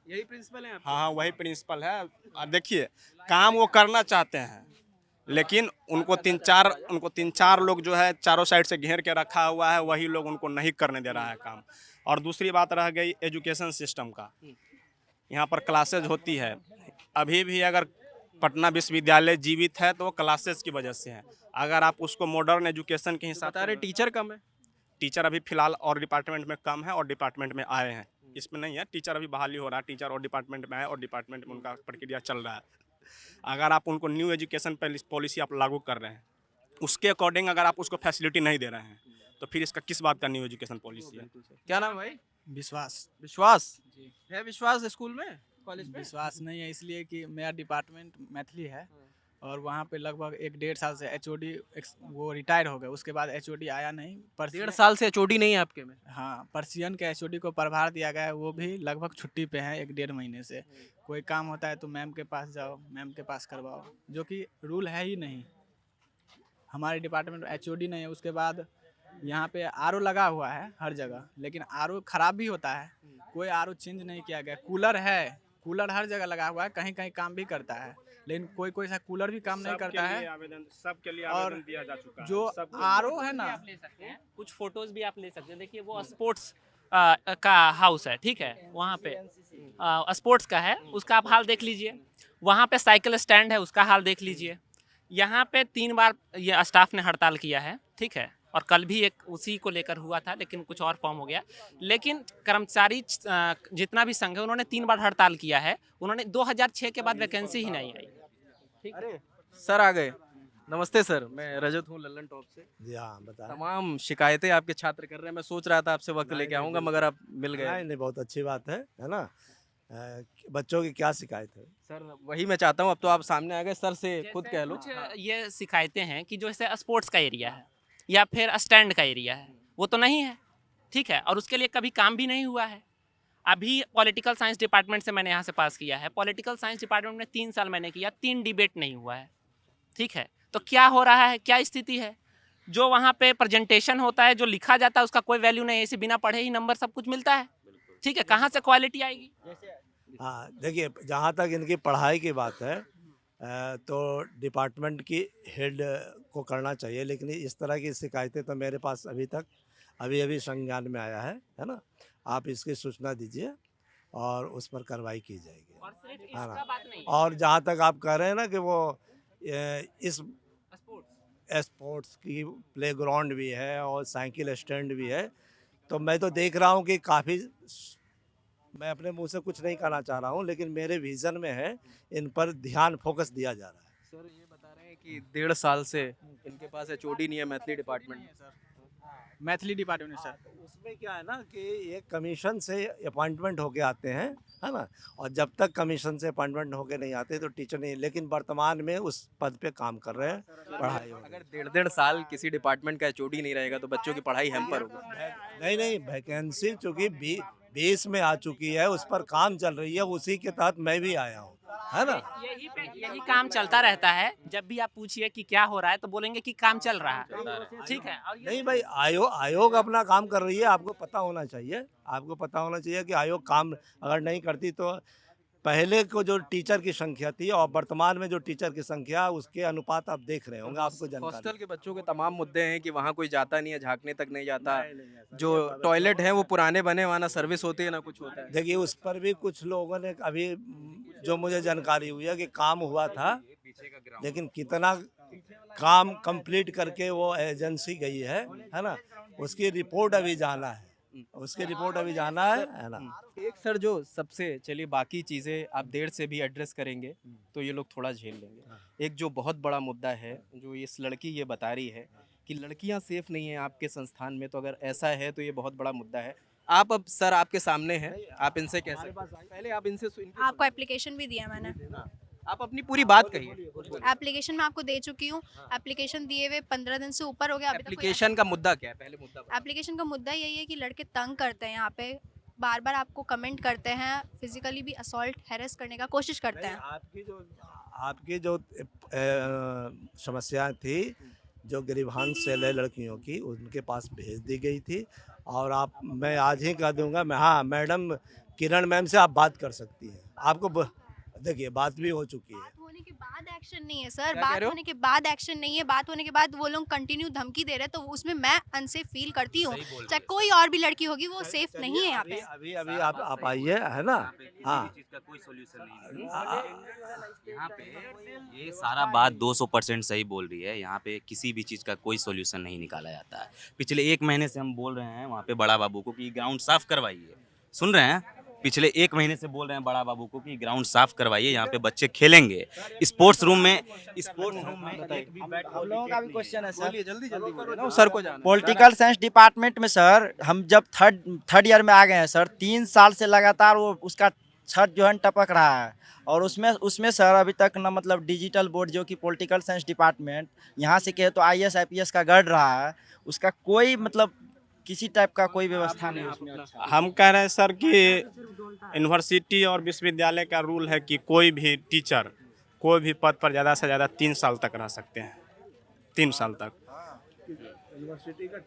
यही प्रिंसिपल है?
हाँ वही प्रिंसिपल है। और देखिए काम वो करना चाहते हैं लेकिन उनको 3-4 लोग जो है चारों साइड से घेर के रखा हुआ है, वही लोग उनको नहीं करने दे रहा है काम। और दूसरी बात रह गई एजुकेशन सिस्टम का। यहाँ पर क्लासेज होती है, अभी भी अगर पटना विश्वविद्यालय जीवित है तो वो क्लासेज की वजह से है। अगर आप उसको मॉडर्न एजुकेशन के हिसाब से,
टीचर कम है।
टीचर अभी फिलहाल और डिपार्टमेंट में कम है और डिपार्टमेंट में आए हैं, इसमें नहीं है। टीचर अभी बहाली हो रहा है, टीचर और डिपार्टमेंट में आए और डिपार्टमेंट में उनका प्रक्रिया चल रहा है। अगर आप उनको न्यू एजुकेशन पॉलिसी आप लागू कर रहे हैं, उसके अकॉर्डिंग अगर आप उसको फैसिलिटी नहीं दे रहे हैं तो फिर इसका किस बात का न्यू एजुकेशन पॉलिसी है?
क्या नाम है भाई?
विश्वास।
विश्वास
जी।
है विश्वास स्कूल में, कॉलेज में?
विश्वास नहीं है इसलिए कि मेरा डिपार्टमेंट मैथिली है और वहाँ पे लगभग 1-1.5 साल से एचओडी वो रिटायर हो गए। उसके बाद एचओडी आया नहीं।
1.5 साल से एचओडी नहीं है आपके में?
हाँ, पर्सियन के एचओडी को प्रभार दिया गया है, वो भी लगभग छुट्टी पे हैं 1-1.5 महीने से। कोई काम होता है तो मैम के पास जाओ, मैम के पास करवाओ, जो कि रूल है ही नहीं। हमारे डिपार्टमेंट में एचओडी नहीं है। उसके बाद यहाँ पे आरओ लगा हुआ है हर जगह, लेकिन आरओ ख़राब भी होता है, कोई आरओ चेंज नहीं किया गया। कूलर है, कूलर हर जगह लगा हुआ है, कहीं कहीं काम भी करता है, लेकिन कोई कोई सा कूलर भी काम नहीं करता है।
सबके लिए
और
आवेदन दिया जा चुका है।
जो आरओ है ना,
आप ले सकते हैं, कुछ फोटोज भी आप ले सकते हैं। देखिए वो स्पोर्ट्स का हाउस है, ठीक है, वहाँ पे स्पोर्ट्स का है, उसका आप हाल देख लीजिए। वहाँ पे साइकिल स्टैंड है, उसका हाल देख लीजिए। यहाँ पे 3 बार ये स्टाफ ने हड़ताल किया है, ठीक है, और कल भी एक उसी को लेकर हुआ था, लेकिन कुछ और फॉर्म हो गया। लेकिन कर्मचारी जितना भी संघ है उन्होंने 3 बार हड़ताल किया है। उन्होंने 2006 के बाद वैकेंसी ही नहीं आई।
अरे सर आ गए। नमस्ते सर, मैं रजत हूँ लल्लन टॉप से।
जी हाँ, बताएं।
तमाम शिकायतें आपके छात्र कर रहे हैं। मैं सोच रहा था आपसे वक्त लेके आऊँगा, मगर आप मिल गए।
नहीं, बहुत अच्छी बात है ना। बच्चों की क्या शिकायत है
सर? वही मैं चाहता हूँ। अब तो आप सामने आ गए, सर से खुद कह लो।
कुछ ये शिकायतें हैं कि जो जैसे स्पोर्ट्स का एरिया है या फिर स्टैंड का एरिया है, वो तो नहीं है, ठीक है, और उसके लिए कभी काम भी नहीं हुआ है। अभी पॉलिटिकल साइंस डिपार्टमेंट से मैंने यहाँ से पास किया है। पॉलिटिकल साइंस डिपार्टमेंट में 3 साल मैंने किया, 3 डिबेट नहीं हुआ है, ठीक है। तो क्या हो रहा है, क्या स्थिति है? जो वहाँ पे प्रेजेंटेशन होता है, जो लिखा जाता है, उसका कोई वैल्यू नहीं है। ऐसे बिना पढ़े ही नंबर सब कुछ मिलता है, ठीक है, कहाँ से क्वालिटी आएगी?
हाँ, देखिए, जहाँ तक इनकी पढ़ाई की बात है तो डिपार्टमेंट की हेड को करना चाहिए, लेकिन इस तरह की शिकायतें तो मेरे पास अभी संज्ञान में आया है ना। आप इसकी सूचना दीजिए और उस पर कार्रवाई की जाएगी, है ना। और जहाँ तक आप कह रहे हैं ना कि वो इस स्पोर्ट्स की प्लेग्राउंड भी है और साइकिल स्टैंड भी है, तो मैं तो देख रहा हूँ कि काफ़ी, मैं अपने मुंह से कुछ नहीं कहना चाह रहा हूँ, लेकिन मेरे विज़न में है, इन पर ध्यान फोकस दिया जा रहा है।
सर ये बता रहे हैं कि 1.5 साल से इनके पास एचओडी नहीं है मैथिली डिपार्टमेंट में।
मैथिली डिपार्टमेंट सर,
उसमें क्या है ना कि ये कमीशन से अपॉइंटमेंट होके आते हैं, है ना, और जब तक कमीशन से अपॉइंटमेंट होके नहीं आते तो टीचर नहीं, लेकिन वर्तमान में उस पद पे काम कर रहे हैं, पढ़ाई हो।
अगर 1.5 साल किसी डिपार्टमेंट का एचओडी नहीं रहेगा तो बच्चों की पढ़ाई हैम्पर होगी।
नहीं, वैकेंसी चूँकि 20 में आ चुकी है, उस पर काम चल रही है, उसी के तहत मैं भी आया हूँ, है ना।
यही काम चलता रहता है। जब भी आप पूछिए कि क्या हो रहा है तो बोलेंगे कि काम चल रहा है, ठीक है।
नहीं भाई, आयोग अपना काम कर रही है, आपको पता होना चाहिए कि आयोग काम अगर नहीं करती तो पहले को जो टीचर की संख्या थी और वर्तमान में जो टीचर की संख्या, उसके अनुपात आप देख रहे होंगे, आपको जानकारी।
हॉस्टल के बच्चों के तमाम मुद्दे हैं कि वहाँ कोई जाता नहीं है, झांकने तक नहीं जाता, जो टॉयलेट है वो पुराने बने, वहाँ ना सर्विस होती है ना कुछ होता है।
देखिए, उस पर भी कुछ लोगों ने अभी, जो मुझे जानकारी हुई है कि काम हुआ था, लेकिन कितना काम कंप्लीट करके वो एजेंसी गई है ना, उसकी रिपोर्ट अभी जाना है, है ना।
एक सर, जो सबसे, चलिए बाकी चीज़ें आप देर से भी एड्रेस करेंगे तो ये लोग थोड़ा झेल लेंगे। एक जो बहुत बड़ा मुद्दा है, जो इस लड़की ये बता रही है कि लड़कियां सेफ नहीं हैं आपके संस्थान में, तो अगर ऐसा है तो ये बहुत बड़ा मुद्दा है। आप अब सर आपके सामने हैं, आप इनसे कैसे, पहले आप इनसे
आपको एप्लीकेशन भी दिया मैंने,
आप अपनी पूरी बात कहिए।
एप्लीकेशन मैं आपको दे चुकी हूँ। एप्लीकेशन दिए हुए 15 दिन से ऊपर हो गया।
एप्लीकेशन का मुद्दा क्या है? पहले मुद्दा।
एप्लीकेशन का मुद्दा यही है कि लड़के तंग करते हैं, यहाँ पे बार बार आपको कमेंट करते हैं, फिजिकली भी असॉल्ट हैरेस करने का कोशिश करते हैं।
आपकी जो समस्या थी, जो गिरिभांस सेल है लड़कियों की, उनके पास भेज दी गई थी, और मैं आज ही कह दूंगा, हाँ, मैडम किरण मैम से आप बात कर सकती हैं। आपको देखिए, बात भी हो चुकी है।
बात होने के बाद एक्शन नहीं है सर, बात होने के बाद एक्शन नहीं है। बात होने के बाद वो लोग कंटिन्यू धमकी दे रहे हैं, तो उसमें मैं अनसेफ फील करती हूँ। चाहे कोई और भी लड़की होगी, वो सेफ नहीं है यहाँ पे।
अभी आप आइए, है ना। हाँ,
कोई सोल्यूशन नहीं है यहाँ पे। ये सारा बात 200% सही बोल रही है। यहाँ पे किसी भी चीज़ का कोई सोल्यूशन नहीं निकाला जाता है। पिछले 1 महीने से हम बोल रहे हैं वहाँ पे बड़ा बाबू को कि ग्राउंड साफ करवाइए, सुन रहे हैं? पिछले 1 महीने से बोल रहे हैं बड़ा बाबू को कि ग्राउंड साफ करवाइए, यहाँ पे बच्चे खेलेंगे। स्पोर्ट्स रूम में
हम लोगों का भी क्वेश्चन है सर,
जल्दी बोलिए, सर को जाना।
पॉलिटिकल साइंस डिपार्टमेंट में सर, हम जब थर्ड ईयर में आ गए हैं सर, 3 साल से लगातार वो उसका छत जो है टपक रहा है। और उसमें उसमें सर अभी तक ना मतलब डिजिटल बोर्ड जो कि पॉलिटिकल साइंस डिपार्टमेंट यहाँ से कहे तो IAS IPS का गढ़ रहा है, उसका कोई मतलब किसी टाइप का कोई व्यवस्था नहीं उसमें। अच्छा
हम कह रहे हैं सर कि यूनिवर्सिटी और विश्वविद्यालय का रूल है कि कोई भी टीचर कोई भी पद पर ज़्यादा से ज़्यादा 3 साल तक रह सकते हैं, 3 साल तक।
यूनिवर्सिटी का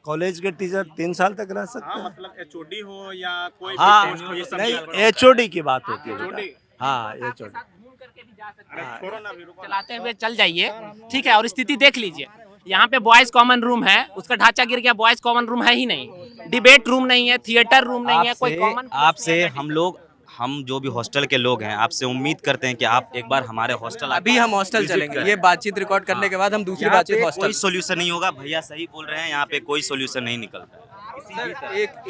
कॉलेज के टीचर 3 साल तक रह सकते हैं।
मतलब HOD हो या कोई
हाँ,
भी पोस्ट हो, ये सब
नहीं HOD की बात होती है बेटा। हाँ HOD।
चलाते हुए चल जाइए, ठीक है, और स्थिति देख लीजिए। यहाँ पे बॉयज कॉमन रूम है, उसका ढांचा गिर गया, बॉयज कॉमन रूम है ही नहीं, डिबेट रूम नहीं है, थिएटर रूम नहीं है, कोई कॉमन।
आपसे हम जो भी हॉस्टल के लोग हैं आपसे उम्मीद करते हैं कि आप एक बार हमारे हॉस्टल
अभी हम हॉस्टल चलेंगे, ये बातचीत रिकॉर्ड करने के बाद हम दूसरी बातचीत हॉस्टल।
कोई सोल्यूशन नहीं होगा, भैया सही बोल रहे हैं, यहाँ पे कोई सोल्यूशन नहीं निकलता है।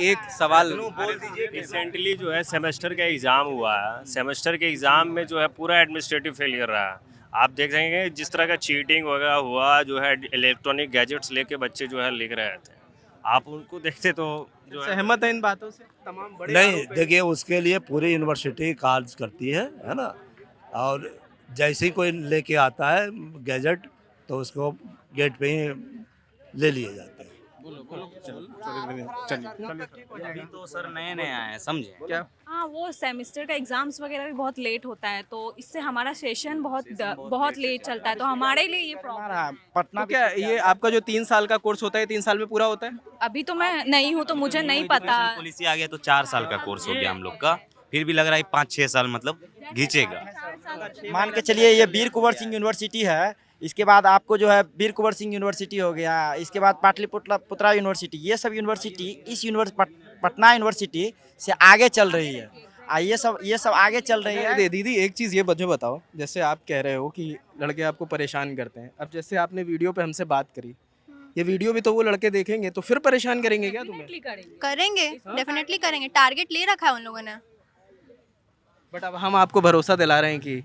एक सवाल
बोल दीजिए। रिसेंटली जो है सेमेस्टर का एग्ज़ाम हुआ है, सेमेस्टर के एग्ज़ाम में जो है पूरा एडमिनिस्ट्रेटिव फेलियर रहा है। आप देखेंगे जिस तरह का चीटिंग वगैरह हुआ, जो है इलेक्ट्रॉनिक गैजेट्स लेके बच्चे जो है लिख रहे थे, आप उनको देखते तो जो है
सहमत है इन बातों से? तमाम बड़े
नहीं देखिए, उसके लिए पूरी यूनिवर्सिटी कार्य करती है ना। और जैसे ही कोई लेके आता है गैजेट तो उसको गेट पे ही ले लिए जाते हैं।
अभी तो सर नए नए आए हैं, समझे
क्या?
हाँ, वो सेमेस्टर का एग्जाम्स वगैरह भी बहुत लेट होता है, तो इससे हमारा सेशन बहुत लेट चलता है, तो हमारे लिए ये प्रॉब्लम।
पटना क्या ये आपका जो 3 साल का कोर्स होता है 3 साल में पूरा होता है?
अभी तो मैं नहीं हूँ तो मुझे नहीं पता।
पॉलिसी आ गया तो 4 साल का कोर्स हो गया हम लोग का, फिर भी लग रहा है 5-6 साल मतलब घींचेगा।
मान के चलिए ये वीर कुंवर सिंह यूनिवर्सिटी है, इसके बाद आपको जो है वीर कुंवर सिंह यूनिवर्सिटी हो गया, इसके बाद पाटलिपुत्रा यूनिवर्सिटी, ये सब यूनिवर्सिटी इस पटना यूनिवर्सिटी से आगे चल रही है। ये सब आगे चल रही है।
दीदी एक चीज़ ये मुझे बताओ, जैसे आप कह रहे हो कि लड़के आपको परेशान करते हैं, अब जैसे आपने वीडियो पे हमसे बात करी, ये वीडियो भी तो वो लड़के देखेंगे तो फिर परेशान करेंगे क्या तुम्हें?
करेंगे, डेफिनेटली करेंगे, टारगेट ले रखा है उन लोगों ने।
बट अब हम आपको भरोसा दिला रहे हैं कि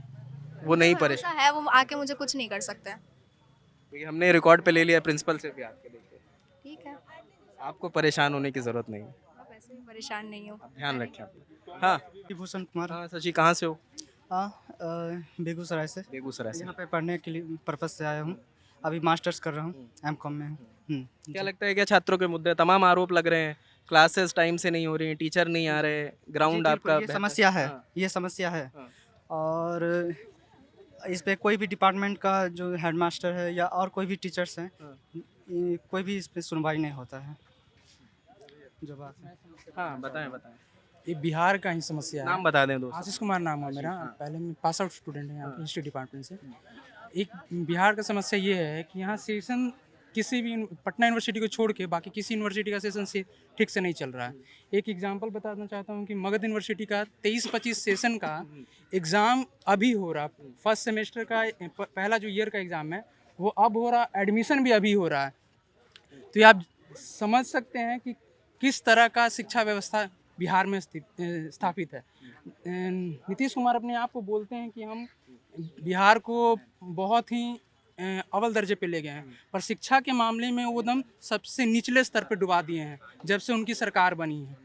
वो नहीं परेशान
है, वो आके मुझे कुछ नहीं कर सकते।
क्योंकि हमने रिकॉर्ड पे ले लिया प्रिंसिपल से भी आके देखिए।
ठीक है,
आपको परेशान होने की जरूरत नहीं है,
आप ऐसे भी परेशान नहीं हो।
ध्यान रखें आप। हाँ
भूषण कुमार।
हाँ सची, कहाँ से हो?
बेगूसराय से।
बेगूसराय से।
यहाँ पे पढ़ने के लिए पर्पज से आया हूँ, अभी मास्टर्स कर रहा हूँ, M.Com में हूँ।
क्या लगता है क्या छात्रों के मुद्दे तमाम आरोप लग रहे हैं, क्लासेस टाइम से नहीं हो रही हैं, टीचर नहीं आ रहे, ग्राउंड आपका
ये समस्या है, ये समस्या है। और इस पे कोई भी डिपार्टमेंट का जो हेडमास्टर है या और कोई भी टीचर्स हैं, कोई भी इस पे सुनवाई नहीं होता है, जो बात है।
हाँ बताएं।
ये बिहार का ही समस्या है।
नाम बता दें दोस्त।
आशीष कुमार नाम है मेरा, पहले मैं पास आउट स्टूडेंट है यहाँ पे हिस्ट्री डिपार्टमेंट से। एक बिहार का समस्या ये है कि यहाँ सेशन किसी भी पटना यूनिवर्सिटी को छोड़ के बाकी किसी यूनिवर्सिटी का सेशन से ठीक से नहीं चल रहा है। एक एग्जांपल बताना चाहता हूँ कि मगध यूनिवर्सिटी का 23-25 सेशन का एग्ज़ाम अभी हो रहा, फर्स्ट सेमेस्टर का पहला जो ईयर का एग्ज़ाम है वो अब हो रहा, एडमिशन भी अभी हो रहा है। तो ये आप समझ सकते हैं कि किस तरह का शिक्षा व्यवस्था बिहार में स्थापित है। नीतीश कुमार अपने आप को बोलते हैं कि हम बिहार को बहुत ही अव्वल दर्जे पे ले गए हैं, पर शिक्षा के मामले में वो एकदम सबसे निचले स्तर पे डुबा दिए हैं जब से उनकी सरकार बनी है।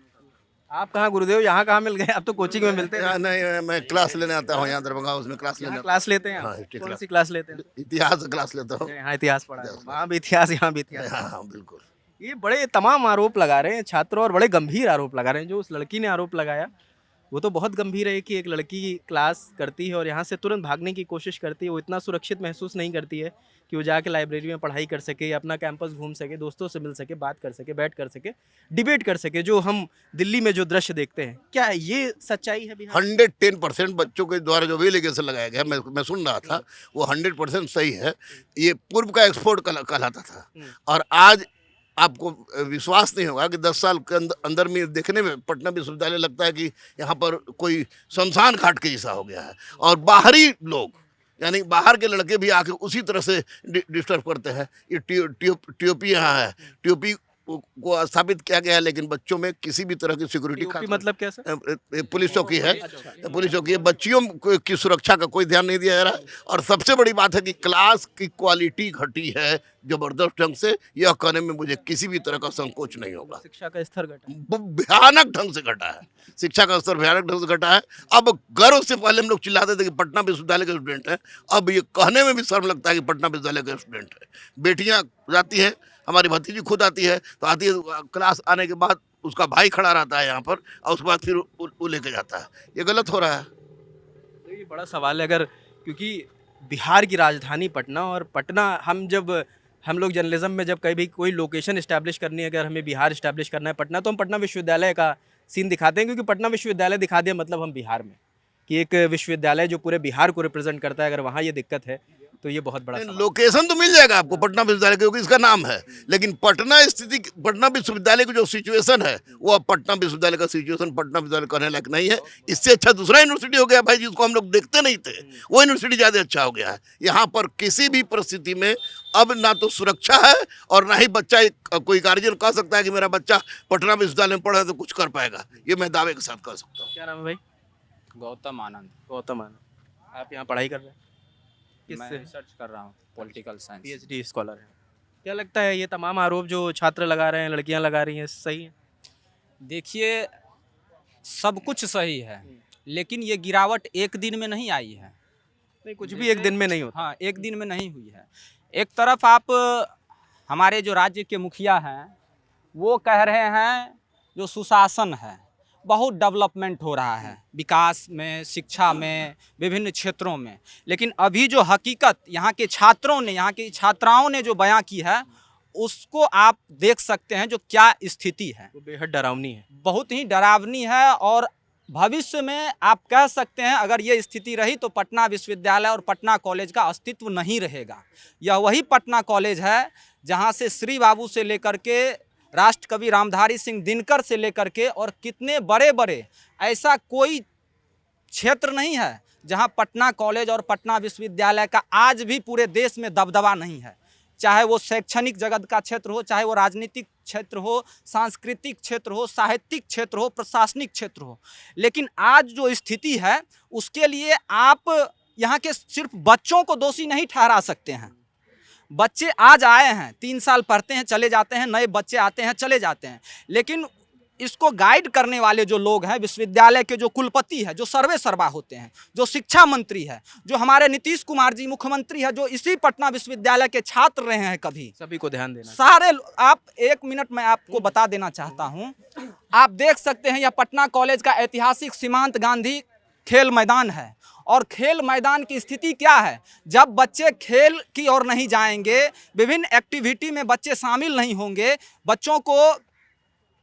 आप कहाँ गुरुदेव, यहाँ कहाँ मिल गए? आप तो कोचिंग में मिलते हैं।
नहीं, मैं क्लास लेने आता हूँ यहाँ दरभंगा, उसमें
क्लास लेते हैं।
हाँ,
कौन सी क्लास लेते हैं?
इतिहास क्लास लेता हूँ।
यहाँ इतिहास पढ़ा है, वहाँ भी इतिहास, यहाँ भी इतिहास।
हाँ बिल्कुल।
ये बड़े तमाम आरोप लगा रहे हैं छात्र, और बड़े गंभीर आरोप लगा रहे हैं। जो उस लड़की ने आरोप लगाया वो तो बहुत गंभीर है कि एक लड़की क्लास करती है और यहाँ से तुरंत भागने की कोशिश करती है, वो इतना सुरक्षित महसूस नहीं करती है कि वो जाके लाइब्रेरी में पढ़ाई कर सके, या अपना कैंपस घूम सके, दोस्तों से मिल सके, बात कर सके, बैठ कर सके, डिबेट कर सके, जो हम दिल्ली में जो दृश्य देखते हैं। क्या ये सच्चाई है?
110% बच्चों के द्वारा जो भी एलिगेशन लगाया गया, मैं सुन रहा था, वो 100% सही है। ये पूर्व का एक्सपोर्ट कहलाता था, और आज आपको विश्वास नहीं होगा कि 10 साल के अंदर में देखने में पटना विश्वविद्यालय लगता है कि यहाँ पर कोई शमशान घाट के जैसा हो गया है। और बाहरी लोग, यानी बाहर के लड़के भी आके उसी तरह से डिस्टर्ब करते हैं। ये टीओपी यहाँ है, टीओपी को स्थापित किया गया है, लेकिन बच्चों में किसी भी तरह की सिक्योरिटी
TOP मतलब क्या सर?
पुलिस चौकी है, पुलिस चौकी है, बच्चियों की सुरक्षा का कोई ध्यान नहीं दिया जा रहा है। और सबसे बड़ी बात है कि क्लास की क्वालिटी घटी है जबरदस्त ढंग से। यह कहने में मुझे किसी भी तरह का संकोच नहीं होगा।
शिक्षा का स्तर घटा,
भयानक ढंग से घटा है, शिक्षा का स्तर भयानक ढंग से घटा है। अब गर्व से पहले हम लोग चिल्लाते थे कि पटना विश्वविद्यालय के स्टूडेंट हैं, अब ये कहने में भी शर्म लगता है कि पटना विश्वविद्यालय के स्टूडेंट है। बेटियां जाती हैं, हमारी भतीजी खुद आती है, तो आती है क्लास आने के बाद उसका भाई खड़ा रहता है यहाँ पर, और उसके बाद फिर वो लेके जाता है। ये गलत हो रहा है।
तो ये बड़ा सवाल है, अगर क्योंकि बिहार की राजधानी पटना, और पटना हम लोग जर्नलिज्म में जब कभी कोई लोकेशन इस्टेब्लिश करनी है, अगर हमें बिहार इस्टेब्लिश करना है पटना, तो हम पटना विश्वविद्यालय का सीन दिखाते हैं, क्योंकि पटना विश्वविद्यालय दिखा दिया मतलब हम बिहार में, कि एक विश्वविद्यालय जो पूरे बिहार को रिप्रेजेंट करता है, अगर वहाँ ये दिक्कत है तो ये बहुत बड़ा
लोकेशन तो मिल जाएगा आपको पटना विश्वविद्यालय, क्योंकि इसका नाम है, लेकिन पटना विश्वविद्यालय की जो सिचुएशन है वो अब पटना विश्वविद्यालय का सिचुएशन पटना विश्वविद्यालय करने लायक नहीं है। इससे अच्छा दूसरा यूनिवर्सिटी हो गया भाई, जिसको हम लोग देखते नहीं थे, वो यूनिवर्सिटी ज़्यादा अच्छा हो गया है। यहाँ पर किसी भी परिस्थिति में अब ना तो सुरक्षा है और ना ही बच्चा कोई गार्जियन कह सकता है कि मेरा बच्चा पटना विश्वविद्यालय में पढ़ा है तो कुछ कर पाएगा। ये मैं दावे के साथ कह सकता हूँ।
क्या नाम है भाई?
गौतम आनंद।
गौतम आनंद। आप यहाँ पढ़ाई कर रहे हैं?
मैं रिसर्च कर रहा हूँ, पॉलिटिकल साइंस।
PhD स्कॉलर है। क्या लगता है ये तमाम आरोप जो छात्र लगा रहे हैं, लड़कियाँ लगा रही हैं, सही है?
देखिए, सब कुछ सही है, लेकिन ये गिरावट एक दिन में नहीं आई है।
नहीं, कुछ भी एक दिन में नहीं होता।
हाँ, एक दिन में नहीं हुई है। एक तरफ आप हमारे जो राज्य के मुखिया हैं वो कह रहे हैं जो सुशासन है, बहुत डेवलपमेंट हो रहा है विकास में, शिक्षा में, विभिन्न क्षेत्रों में, लेकिन अभी जो हकीकत यहाँ के छात्रों ने, यहाँ की छात्राओं ने जो बयां की है, उसको आप देख सकते हैं जो क्या स्थिति है।
वो बेहद डरावनी है,
बहुत ही डरावनी है। और भविष्य में आप कह सकते हैं अगर ये स्थिति रही तो पटना विश्वविद्यालय और पटना कॉलेज का अस्तित्व नहीं रहेगा। यह वही पटना कॉलेज है जहाँ से श्री बाबू से लेकर के राष्ट्र कवि रामधारी सिंह दिनकर से लेकर के और कितने बड़े बड़े, ऐसा कोई क्षेत्र नहीं है जहां पटना कॉलेज और पटना विश्वविद्यालय का आज भी पूरे देश में दबदबा नहीं है। चाहे वो शैक्षणिक जगत का क्षेत्र हो, चाहे वो राजनीतिक क्षेत्र हो, सांस्कृतिक क्षेत्र हो, साहित्यिक क्षेत्र हो, प्रशासनिक क्षेत्र हो, लेकिन आज जो स्थिति है उसके लिए आप यहाँ के सिर्फ बच्चों को दोषी नहीं ठहरा सकते हैं। बच्चे आज आए हैं, 3 साल पढ़ते हैं, चले जाते हैं, नए बच्चे आते हैं, चले जाते हैं, लेकिन इसको गाइड करने वाले जो लोग हैं, विश्वविद्यालय के जो कुलपति है, जो सर्वे सर्वा होते हैं, जो शिक्षा मंत्री है, जो हमारे नीतीश कुमार जी मुख्यमंत्री है, जो इसी पटना विश्वविद्यालय के छात्र रहे हैं, कभी
सभी को ध्यान देना।
सारे आप 1 मिनट में आपको बता देना चाहता हूँ, आप देख सकते हैं यह पटना कॉलेज का ऐतिहासिक सीमांत गांधी खेल मैदान है। और खेल मैदान की स्थिति क्या है? जब बच्चे खेल की ओर नहीं जाएंगे, विभिन्न एक्टिविटी में बच्चे शामिल नहीं होंगे, बच्चों को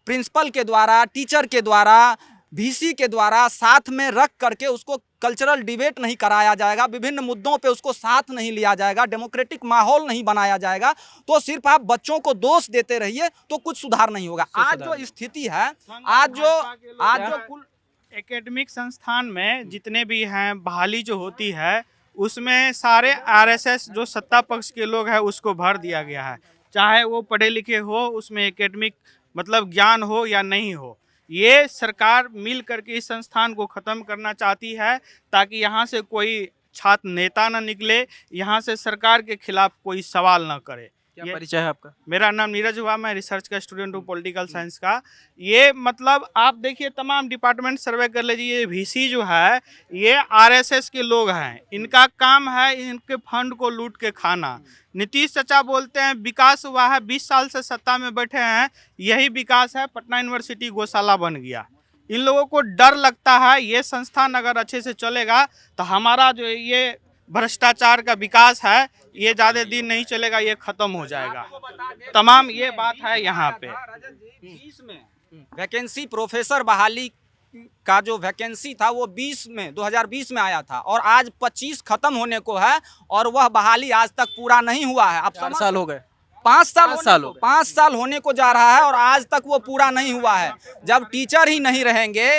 प्रिंसिपल के द्वारा, टीचर के द्वारा, VC के द्वारा साथ में रख करके उसको कल्चरल डिबेट नहीं कराया जाएगा, विभिन्न मुद्दों पे उसको साथ नहीं लिया जाएगा, डेमोक्रेटिक माहौल नहीं बनाया जाएगा, तो सिर्फ आप बच्चों को दोष देते रहिए तो कुछ सुधार नहीं होगा। आज जो स्थिति है, आज जो कुल
एकेडमिक संस्थान में जितने भी हैं, बहाली जो होती है उसमें सारे RSS जो सत्ता पक्ष के लोग हैं उसको भर दिया गया है, चाहे वो पढ़े लिखे हो, उसमें एकेडमिक मतलब ज्ञान हो या नहीं हो। ये सरकार मिल करके इस संस्थान को ख़त्म करना चाहती है ताकि यहाँ से कोई छात्र नेता ना निकले, यहाँ से सरकार के खिलाफ कोई सवाल ना करे।
क्या परिचय है आपका?
मेरा नाम नीरज हुआ, मैं रिसर्च का स्टूडेंट हूँ पॉलिटिकल साइंस का। ये मतलब आप देखिए तमाम डिपार्टमेंट सर्वे कर लीजिए, ये VC जो है ये RSS के लोग हैं, इनका काम है इनके फंड को लूट के खाना। नीतीश चाचा बोलते हैं विकास हुआ है, 20 साल से सत्ता में बैठे हैं, यही विकास है, पटना यूनिवर्सिटी गौशाला बन गया। इन लोगों को डर लगता है ये संस्थान अगर अच्छे से चलेगा तो हमारा जो ये भ्रष्टाचार का विकास है ये ज़्यादा दिन नहीं चलेगा, ये ख़त्म हो जाएगा। तमाम ये बात है यहाँ पे।
20 में वैकेंसी प्रोफेसर बहाली का जो वैकेंसी था वो 2020 में आया था और आज 25 खत्म होने को है और वह बहाली आज तक पूरा नहीं हुआ है। अब
4 साल हो गए,
5 साल होने को जा रहा है और आज तक वो पूरा नहीं हुआ है। जब टीचर ही नहीं रहेंगे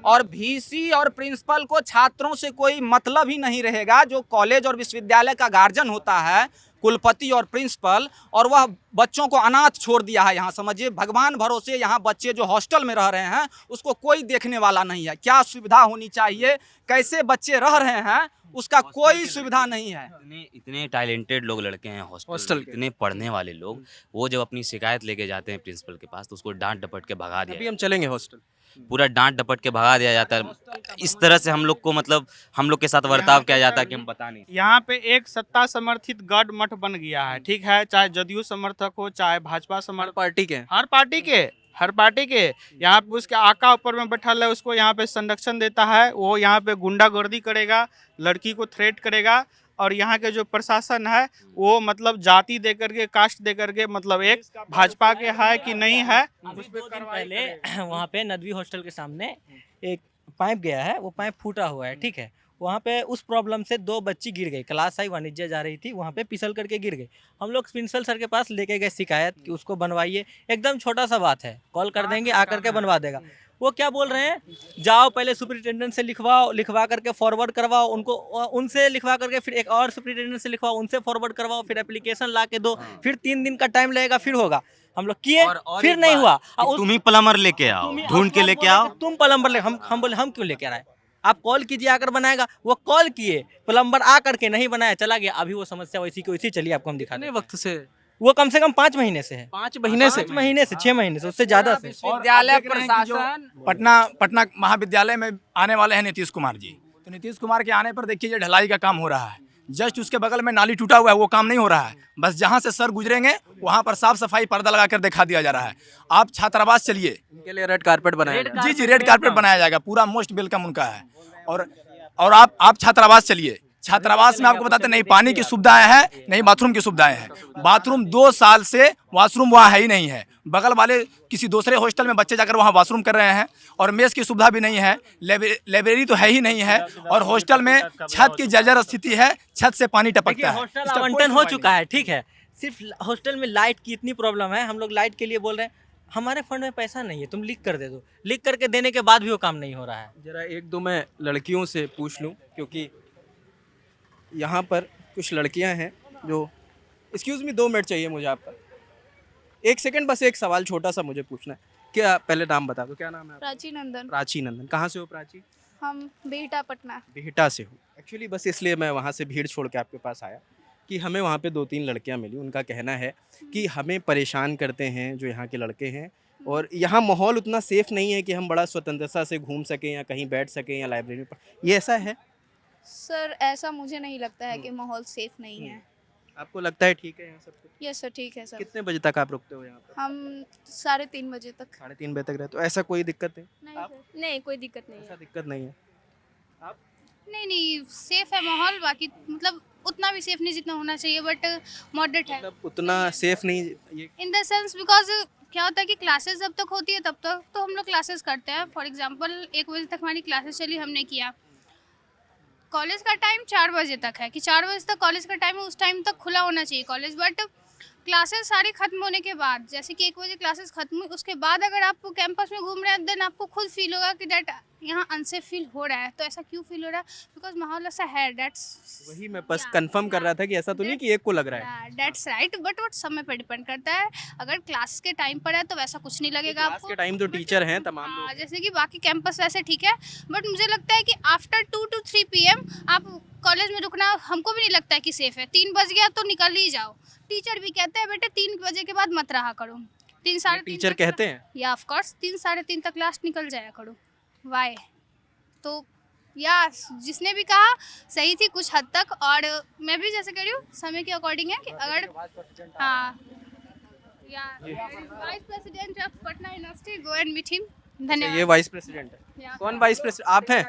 और VC और प्रिंसिपल को छात्रों से कोई मतलब ही नहीं रहेगा, जो कॉलेज और विश्वविद्यालय का गार्जियन होता है, कुलपति और प्रिंसिपल, और वह बच्चों को अनाथ छोड़ दिया है। यहाँ समझिए, भगवान भरोसे यहाँ बच्चे जो हॉस्टल में रह रहे हैं उसको कोई देखने वाला नहीं है। क्या सुविधा होनी चाहिए, कैसे बच्चे रह रहे हैं, उसका कोई सुविधा नहीं है।
इतने टैलेंटेड लोग लड़के हैं हॉस्टल के, इतने पढ़ने वाले लोग, वो जब अपनी शिकायत लेके जाते हैं प्रिंसिपल के पास तो उसको डांट डपट के भगा दिया।
अभी हम चलेंगे हॉस्टल,
पूरा डांट डपट के भगा दिया जाता है। इस तरह से हम लोग को मतलब हम लोग के साथ बर्ताव किया जाता है कि हम बता नहीं।
यहाँ पे एक सत्ता समर्थित गढ़ मठ बन गया है, ठीक है, चाहे जदयू समर्थक हो चाहे भाजपा समर्थक,
पार्टी के
हर पार्टी के यहाँ पे उसके आका ऊपर में बैठा है, उसको यहाँ पे संरक्षण देता है, वो यहाँ पे गुंडागर्दी करेगा, लड़की को थ्रेट करेगा। और यहाँ के जो प्रशासन है वो मतलब जाति दे करके, कास्ट दे करके, मतलब एक भाजपा के है कि नहीं है।
उस पे पहले वहाँ पे नदवी हॉस्टल के सामने एक पाइप गया है, वो पाइप फूटा हुआ है, ठीक है। वहाँ पे उस प्रॉब्लम से 2 बच्ची गिर गई, क्लास आई वाणिज्य जा रही थी, वहाँ पे फिसल करके गिर गई। हम लोग प्रिंसिपल सर के पास लेके गए शिकायत कि उसको बनवाइए, एकदम छोटा सा बात है, कॉल कर देंगे आकर के बनवा देगा। वो क्या बोल रहे हैं, जाओ पहले सुपरिटेंडेंट से लिखवाओ, लिखवा करके फॉरवर्ड करवाओ उनको, उनसे लिखवा करके फिर एक और सुपरिटेंडेंट से लिखवाओ, उनसे फॉरवर्ड करवाओ, फिर एप्लीकेशन ला के दो, फिर 3 दिन का टाइम लगेगा, फिर होगा। हम लोग किए, फिर नहीं हुआ।
तुम ही प्लम्बर लेके आओ, ढूंढ के लेके आओ।
तुम प्लम्बर ले, हम बोले हम क्यों लेके आए, आप कॉल कीजिए आकर बनाएगा। वो कॉल किए, प्लम्बर आ करके नहीं बनाया, चला गया। अभी वो समस्या वैसी की वैसी चलिए, आपको हम दिखाते हैं।
वक्त से
वो कम से कम 5 महीने से है।
5 महीने से
6 महीने से, उससे ज्यादा से।
विश्वविद्यालय प्रशासन
पटना महाविद्यालय में आने वाले हैं नीतीश कुमार जी। तो नीतीश कुमार के आने पर देखिए ढलाई का काम हो रहा है, जस्ट उसके बगल में नाली टूटा हुआ है, वो काम नहीं हो रहा है। बस जहाँ से सर गुजरेंगे वहाँ पर साफ सफाई पर्दा लगाकर दिखा दिया जा रहा है। आप छात्रावास चलिए,
उनके लिए रेड कारपेट बनाया जाएगा।
जी रेड कारपेट बनाया जाएगा, पूरा मोस्ट वेलकम उनका है। और आप छात्रावास चलिए, छात्रावास में आपको बताते नहीं पानी की सुविधाएं हैं, नहीं बाथरूम की सुविधाएं हैं। बाथरूम 2 साल से वॉशरूम वहाँ है ही नहीं है। बगल वाले किसी दूसरे हॉस्टल में बच्चे जाकर वहाँ वॉशरूम कर रहे हैं, और मेस की सुविधा भी नहीं है, लाइब्रेरी तो है ही नहीं है, और हॉस्टल में छत की जर्जर स्थिति है, छत से पानी टपकता है।
हॉस्टल आवंटन हो चुका है, ठीक है, सिर्फ हॉस्टल में लाइट की इतनी प्रॉब्लम है। हम लोग लाइट के लिए बोल रहे हैं, हमारे फंड में पैसा नहीं है, तुम लिख कर दे दो। लिख करके देने के बाद भी वो काम नहीं हो रहा है।
जरा 1-2 मैं लड़कियों से पूछ लूँ, क्योंकि यहाँ पर कुछ लड़कियाँ हैं जो, एक्सक्यूज़ मी 2 मिनट चाहिए मुझे आपका, 1 सेकंड बस, एक सवाल छोटा सा मुझे पूछना है। क्या, पहले नाम बता दो, क्या नाम है?
प्राची नंदन।
प्राची नंदन, कहाँ से हो प्राची?
हम बिहटा पटना।
बिहटा से हो। एक्चुअली बस इसलिए मैं वहाँ से भीड़ छोड़ के आपके पास आया कि हमें वहाँ पे 2-3 लड़कियाँ मिली। उनका कहना है कि हमें परेशान करते हैं जो यहाँ के लड़के हैं, और यहाँ माहौल उतना सेफ़ नहीं है कि हम बड़ा स्वतंत्रता से घूम सकें या कहीं बैठ सकें या लाइब्रेरी पर। ये ऐसा है?
सर ऐसा मुझे नहीं लगता है कि माहौल सेफ नहीं है।
आपको लगता है ठीक है यहाँ सब कुछ?
यस सर, ठीक है सर।
कितने बजे तक आप रुकते हो यहाँ पर?
हम 3:30 बजे तक।
3:30 बजे तक रहते हो, ऐसा कोई दिक्कत नहीं?
नहीं, कोई दिक्कत नहीं
ऐसा दिक्कत नहीं है?
नहीं, सेफ है माहौल, बाकी मतलब उतना भी सेफ नहीं जितना होना चाहिए, बट मॉडरेट है।
मतलब उतना सेफ नहीं ये?
इन द सेंस बिकॉज क्या होता है कि क्लासेस जब तक होती है तब तक तो हम लोग क्लासेस करते हैं। फॉर एग्जांपल 1 बजे तक हमारी क्लासेस चली, हमने किया। कॉलेज का टाइम 4 बजे तक है कि 4 बजे तक कॉलेज का टाइम है, उस टाइम तक खुला होना चाहिए कॉलेज। बट क्लासेस सारी खत्म होने के बाद, जैसे कि 1 बजे क्लासेस खत्म हुई, उसके बाद अगर आप कैंपस में घूम रहे हैं, देन आपको खुद फील होगा कि डेट यहाँ अनसेफ फील हो रहा है। तो ऐसा क्यों फील हो रहा है? बिकॉज माहौल ऐसा है। डेट्स
वही मैं बस कंफर्म कर रहा था कि ऐसा तो नहीं कि एक को लग रहा है।
डेट्स राइट, बट वो समय पर डिपेंड करता है। अगर क्लास के टाइम पर है तो वैसा कुछ नहीं लगेगा आपको।
के टाइम तो टीचर हैं तमाम लोग।
जैसे कि बाकी कैंपस वैसे ठीक है, बट मुझे लगता है कि आफ्टर 2 to 3 PM आप कॉलेज में रुकना हमको भी नहीं लगता है कि सेफ है। 3 बज गया तो निकल ही जाओ। टीचर भी कहते हैं बेटे 3 बजे के बाद मत रहा करो। 3-3:30
टीचर कहते हैं?
या ऑफ कोर्स 3-3:30 तक लास्ट निकल जाया करो। वाई? तो या जिसने भी कहा सही थी कुछ हद तक, और मैं भी जैसे कह रही हूँ समय के अकॉर्डिंग है कि अगर हाँ या vice president of Patna University, go and meet him. धन्यवाद।
ये वाइस प्रेसिडेंट है? कौन वाइस प्रेसिडेंट? आप हैं?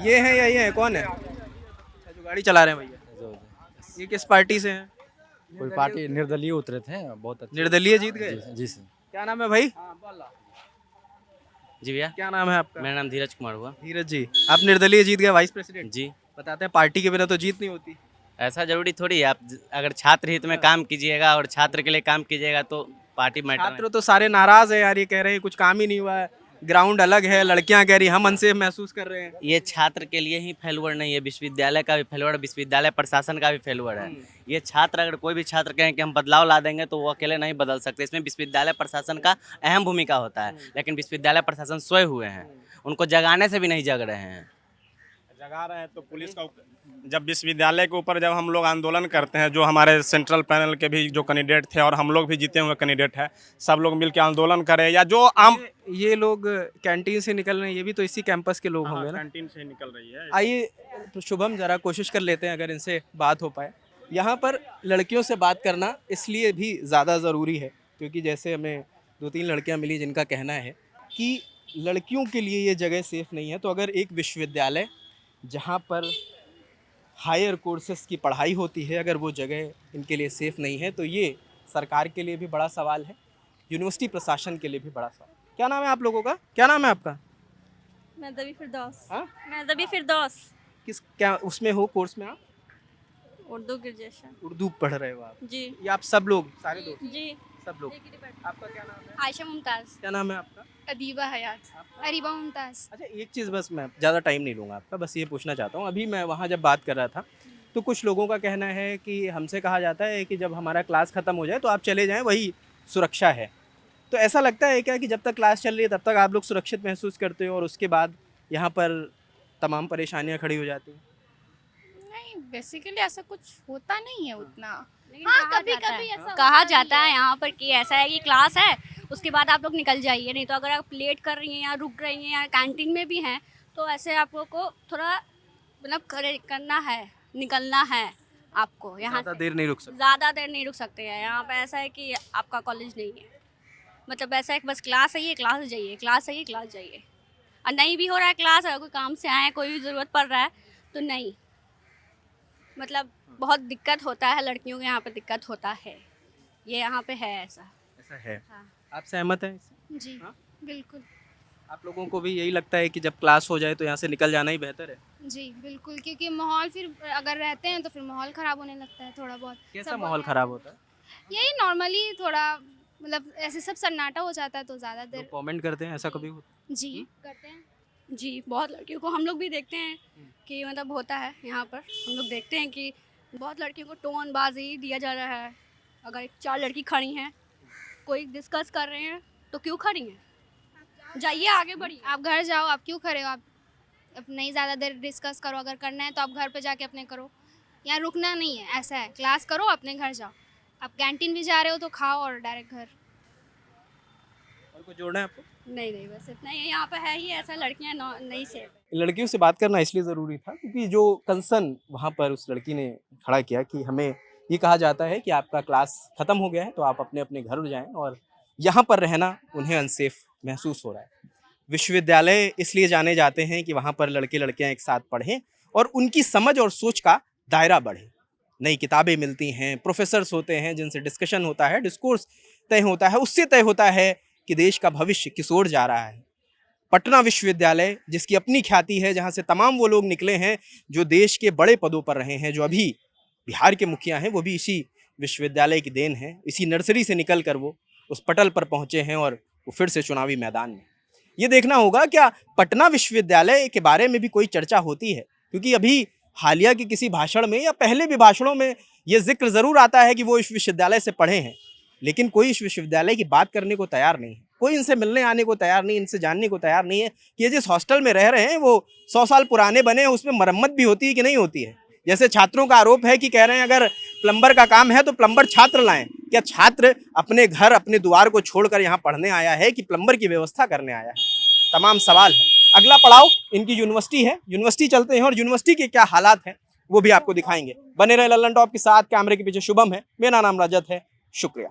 ये हैं या ये हैं? कौन है जो गाड़ी चला रहे हैं भैया? ये किस पार्टी से हैं?
कोई पार्टी निर्दलीय उतरे थे, बहुत अच्छे।
निर्दलीय जीत गए?
जी सर।
क्या नाम है भाई?
जी भैया,
क्या नाम है आपका?
मेरा नाम धीरज कुमार हुआ।
धीरज जी, आप निर्दलीय जीत गए वाइस प्रेसिडेंट?
जी।
बताते हैं पार्टी के बिना तो जीत नहीं होती।
ऐसा जरूरी थोड़ी है, आप अगर छात्र हित में काम कीजिएगा और छात्र के लिए काम कीजिएगा तो पार्टी मैटर।
छात्र तो सारे नाराज है यार, ये कह रहे हैं कुछ काम ही नहीं हुआ है। ग्राउंड अलग है, लड़कियां कह रही हम अनसेफ महसूस कर रहे हैं।
ये छात्र के लिए ही फेलवर नहीं है, विश्वविद्यालय का भी फेलवर है, विश्वविद्यालय प्रशासन का भी फेलवर है। ये छात्र, अगर कोई भी छात्र कहें कि हम बदलाव ला देंगे तो वो अकेले नहीं बदल सकते। इसमें विश्वविद्यालय प्रशासन का अहम भूमिका होता है, लेकिन विश्वविद्यालय प्रशासन सोए हुए हैं, उनको जगाने से भी नहीं जग रहे हैं।
जगा रहे हैं तो पुलिस का जब विश्वविद्यालय के ऊपर जब हम लोग आंदोलन करते हैं, जो हमारे सेंट्रल पैनल के भी जो कैंडिडेट थे और हम लोग भी जीते हुए कैंडिडेट हैं, सब लोग मिलकर आंदोलन करें या जो आम
ये लोग कैंटीन से निकल रहे हैं, ये भी तो इसी कैंपस के लोग होंगे ना?
कैंटीन से निकल रही है।
आइए तो शुभम जरा कोशिश कर लेते हैं अगर इनसे बात हो पाए। यहाँ पर लड़कियों से बात करना इसलिए भी ज़्यादा ज़रूरी है क्योंकि जैसे हमें 2-3 लड़कियाँ मिली जिनका कहना है कि लड़कियों के लिए ये जगह सेफ़ नहीं है। तो अगर एक विश्वविद्यालय जहाँ पर हायर कोर्सेस की पढ़ाई होती है, अगर वो जगह इनके लिए सेफ़ नहीं है तो ये सरकार के लिए भी बड़ा सवाल है, यूनिवर्सिटी प्रशासन के लिए भी बड़ा सवाल। क्या नाम है आप लोगों का? क्या नाम है आपका?
मेहदबी फिरदौस।
हाँ?
मेहदबी फिरदौस।
किस क्या उसमें हो कोर्स में आप?
उर्दू ग्रेजुएशन।
उर्दू पढ़ रहे हो आप?
जी।
ये आप सब लोग सारे दोस्त?
जी।
सब लोग। आपका क्या नाम है?
आयशा मुमताज़।
क्या नाम है आपका?
अदीबा हयात। अरीबा मुमताज़।
अच्छा एक चीज़ बस मैं ज़्यादा टाइम नहीं लूँगा आपका, बस ये पूछना चाहता हूँ। अभी मैं वहाँ जब बात कर रहा था तो कुछ लोगों का कहना है कि हमसे कहा जाता है कि जब हमारा क्लास ख़त्म हो जाए तो आप चले जाएं, वही सुरक्षा है। तो ऐसा लगता है क्या कि जब तक क्लास चल रही है तब तक आप लोग सुरक्षित महसूस करते हो और उसके बाद यहाँ पर तमाम परेशानियाँ खड़ी हो जाती हैं?
नहीं, बेसिकली ऐसा कुछ होता नहीं है उतना।
हाँ, कभी कभी ऐसा कहा जाता है यहाँ पर कि ऐसा है कि क्लास है उसके बाद आप लोग निकल जाइए, नहीं तो अगर आप लेट कर रही हैं या रुक रही हैं या कैंटीन में भी हैं तो ऐसे आप लोग को थोड़ा मतलब करना है, निकलना है आपको यहाँ।
ज़्यादा देर नहीं रुक सकते?
ज़्यादा देर नहीं रुक सकते हैं यहाँ पे। ऐसा है कि आपका कॉलेज नहीं है, मतलब ऐसा है कि बस क्लास है, ये क्लास जाइए, क्लास है, ये क्लास जाइए। और नहीं भी हो रहा है क्लास, अगर कोई काम से आए, कोई भी ज़रूरत पड़ रहा है तो नहीं, मतलब बहुत दिक्कत होता है, लड़कियों के यहाँ पे दिक्कत होता है, ये यहाँ पे है ऐसा।
ऐसा है।
हाँ।
आप सहमत हैं इससे?
जी बिल्कुल।
आप लोगों को भी यही लगता है कि जब क्लास हो जाए तो यहाँ से निकल जाना ही बेहतर है?
जी बिल्कुल, क्योंकि माहौल फिर अगर रहते हैं तो फिर माहौल ख़राब होने लगता है थोड़ा बहुत।
कैसा माहौल ख़राब होता है?
यही नॉर्मली थोड़ा मतलब ऐसे सब सन्नाटा हो जाता है तो ज़्यादा
लोग
देर।
कमेंट करते हैं, ऐसा कभी होता है?
जी करते हैं।
जी, बहुत लड़कियों को हम लोग भी देखते हैं कि मतलब होता है यहाँ पर। हम लोग देखते हैं कि बहुत लड़कियों को टोन बाजी दिया जा रहा है। अगर 4 लड़की खड़ी हैं, कोई डिस्कस कर रहे हैं तो क्यों खड़ी हैं? जाइए आगे बढ़िए।
आप घर जाओ, आप क्यों खड़े हो? आप नहीं ज़्यादा देर डिस्कस करो, अगर करना है तो आप घर पे जाके अपने करो, यहाँ रुकना नहीं है। ऐसा है, क्लास करो, अपने घर जाओ। आप कैंटीन भी जा रहे हो तो खाओ और डायरेक्ट घर।
और कुछ जोड़ना है आपको?
नहीं नहीं, बस इतना ही। यहाँ पे है ही ऐसा, लड़कियाँ नहीं सेफ।
लड़कियों से बात करना इसलिए ज़रूरी था क्योंकि जो कंसर्न वहाँ पर उस लड़की ने खड़ा किया कि हमें ये कहा जाता है कि आपका क्लास ख़त्म हो गया है तो आप अपने अपने घर जाएं और यहाँ पर रहना उन्हें अनसेफ महसूस हो रहा है। विश्वविद्यालय इसलिए जाने जाते हैं कि वहाँ पर लड़के लड़कियाँ एक साथ पढ़ें और उनकी समझ और सोच का दायरा बढ़े। नई किताबें मिलती हैं, प्रोफेसर्स होते हैं जिनसे डिस्कशन होता है, डिस्कोर्स तय होता है, उससे तय होता है कि देश का भविष्य किस ओर जा रहा है। पटना विश्वविद्यालय जिसकी अपनी ख्याति है, जहाँ से तमाम वो लोग निकले हैं जो देश के बड़े पदों पर रहे हैं, जो अभी बिहार के मुखिया हैं, वो भी इसी विश्वविद्यालय की देन है। इसी नर्सरी से निकल कर वो उस पटल पर पहुँचे हैं और वो फिर से चुनावी मैदान में। ये देखना होगा क्या पटना विश्वविद्यालय के बारे में भी कोई चर्चा होती है, क्योंकि अभी हालिया के किसी भाषण में या पहले भी भाषणों में ये जिक्र ज़रूर आता है कि वो इस विश्वविद्यालय से पढ़े हैं, लेकिन कोई इस विश्वविद्यालय की बात करने को तैयार नहीं है। कोई इनसे मिलने आने को तैयार नहीं, इनसे जानने को तैयार नहीं है कि ये जिस हॉस्टल में रह रहे हैं वो 100 साल पुराने बने हैं, उसमें मरम्मत भी होती है कि नहीं होती है। जैसे छात्रों का आरोप है कि कह रहे हैं अगर प्लम्बर का काम है तो प्लम्बर छात्र लाएं। क्या छात्र अपने घर, अपने द्वार को छोड़कर यहाँ पढ़ने आया है कि प्लम्बर की व्यवस्था करने आया है? तमाम सवाल है। अगला पड़ाव इनकी यूनिवर्सिटी है। यूनिवर्सिटी चलते हैं और यूनिवर्सिटी के क्या हालात हैं वो भी आपको दिखाएंगे। बने रहे लल्लन टॉप के साथ। कैमरे के पीछे शुभम है, मेरा नाम रजत है। शुक्रिया।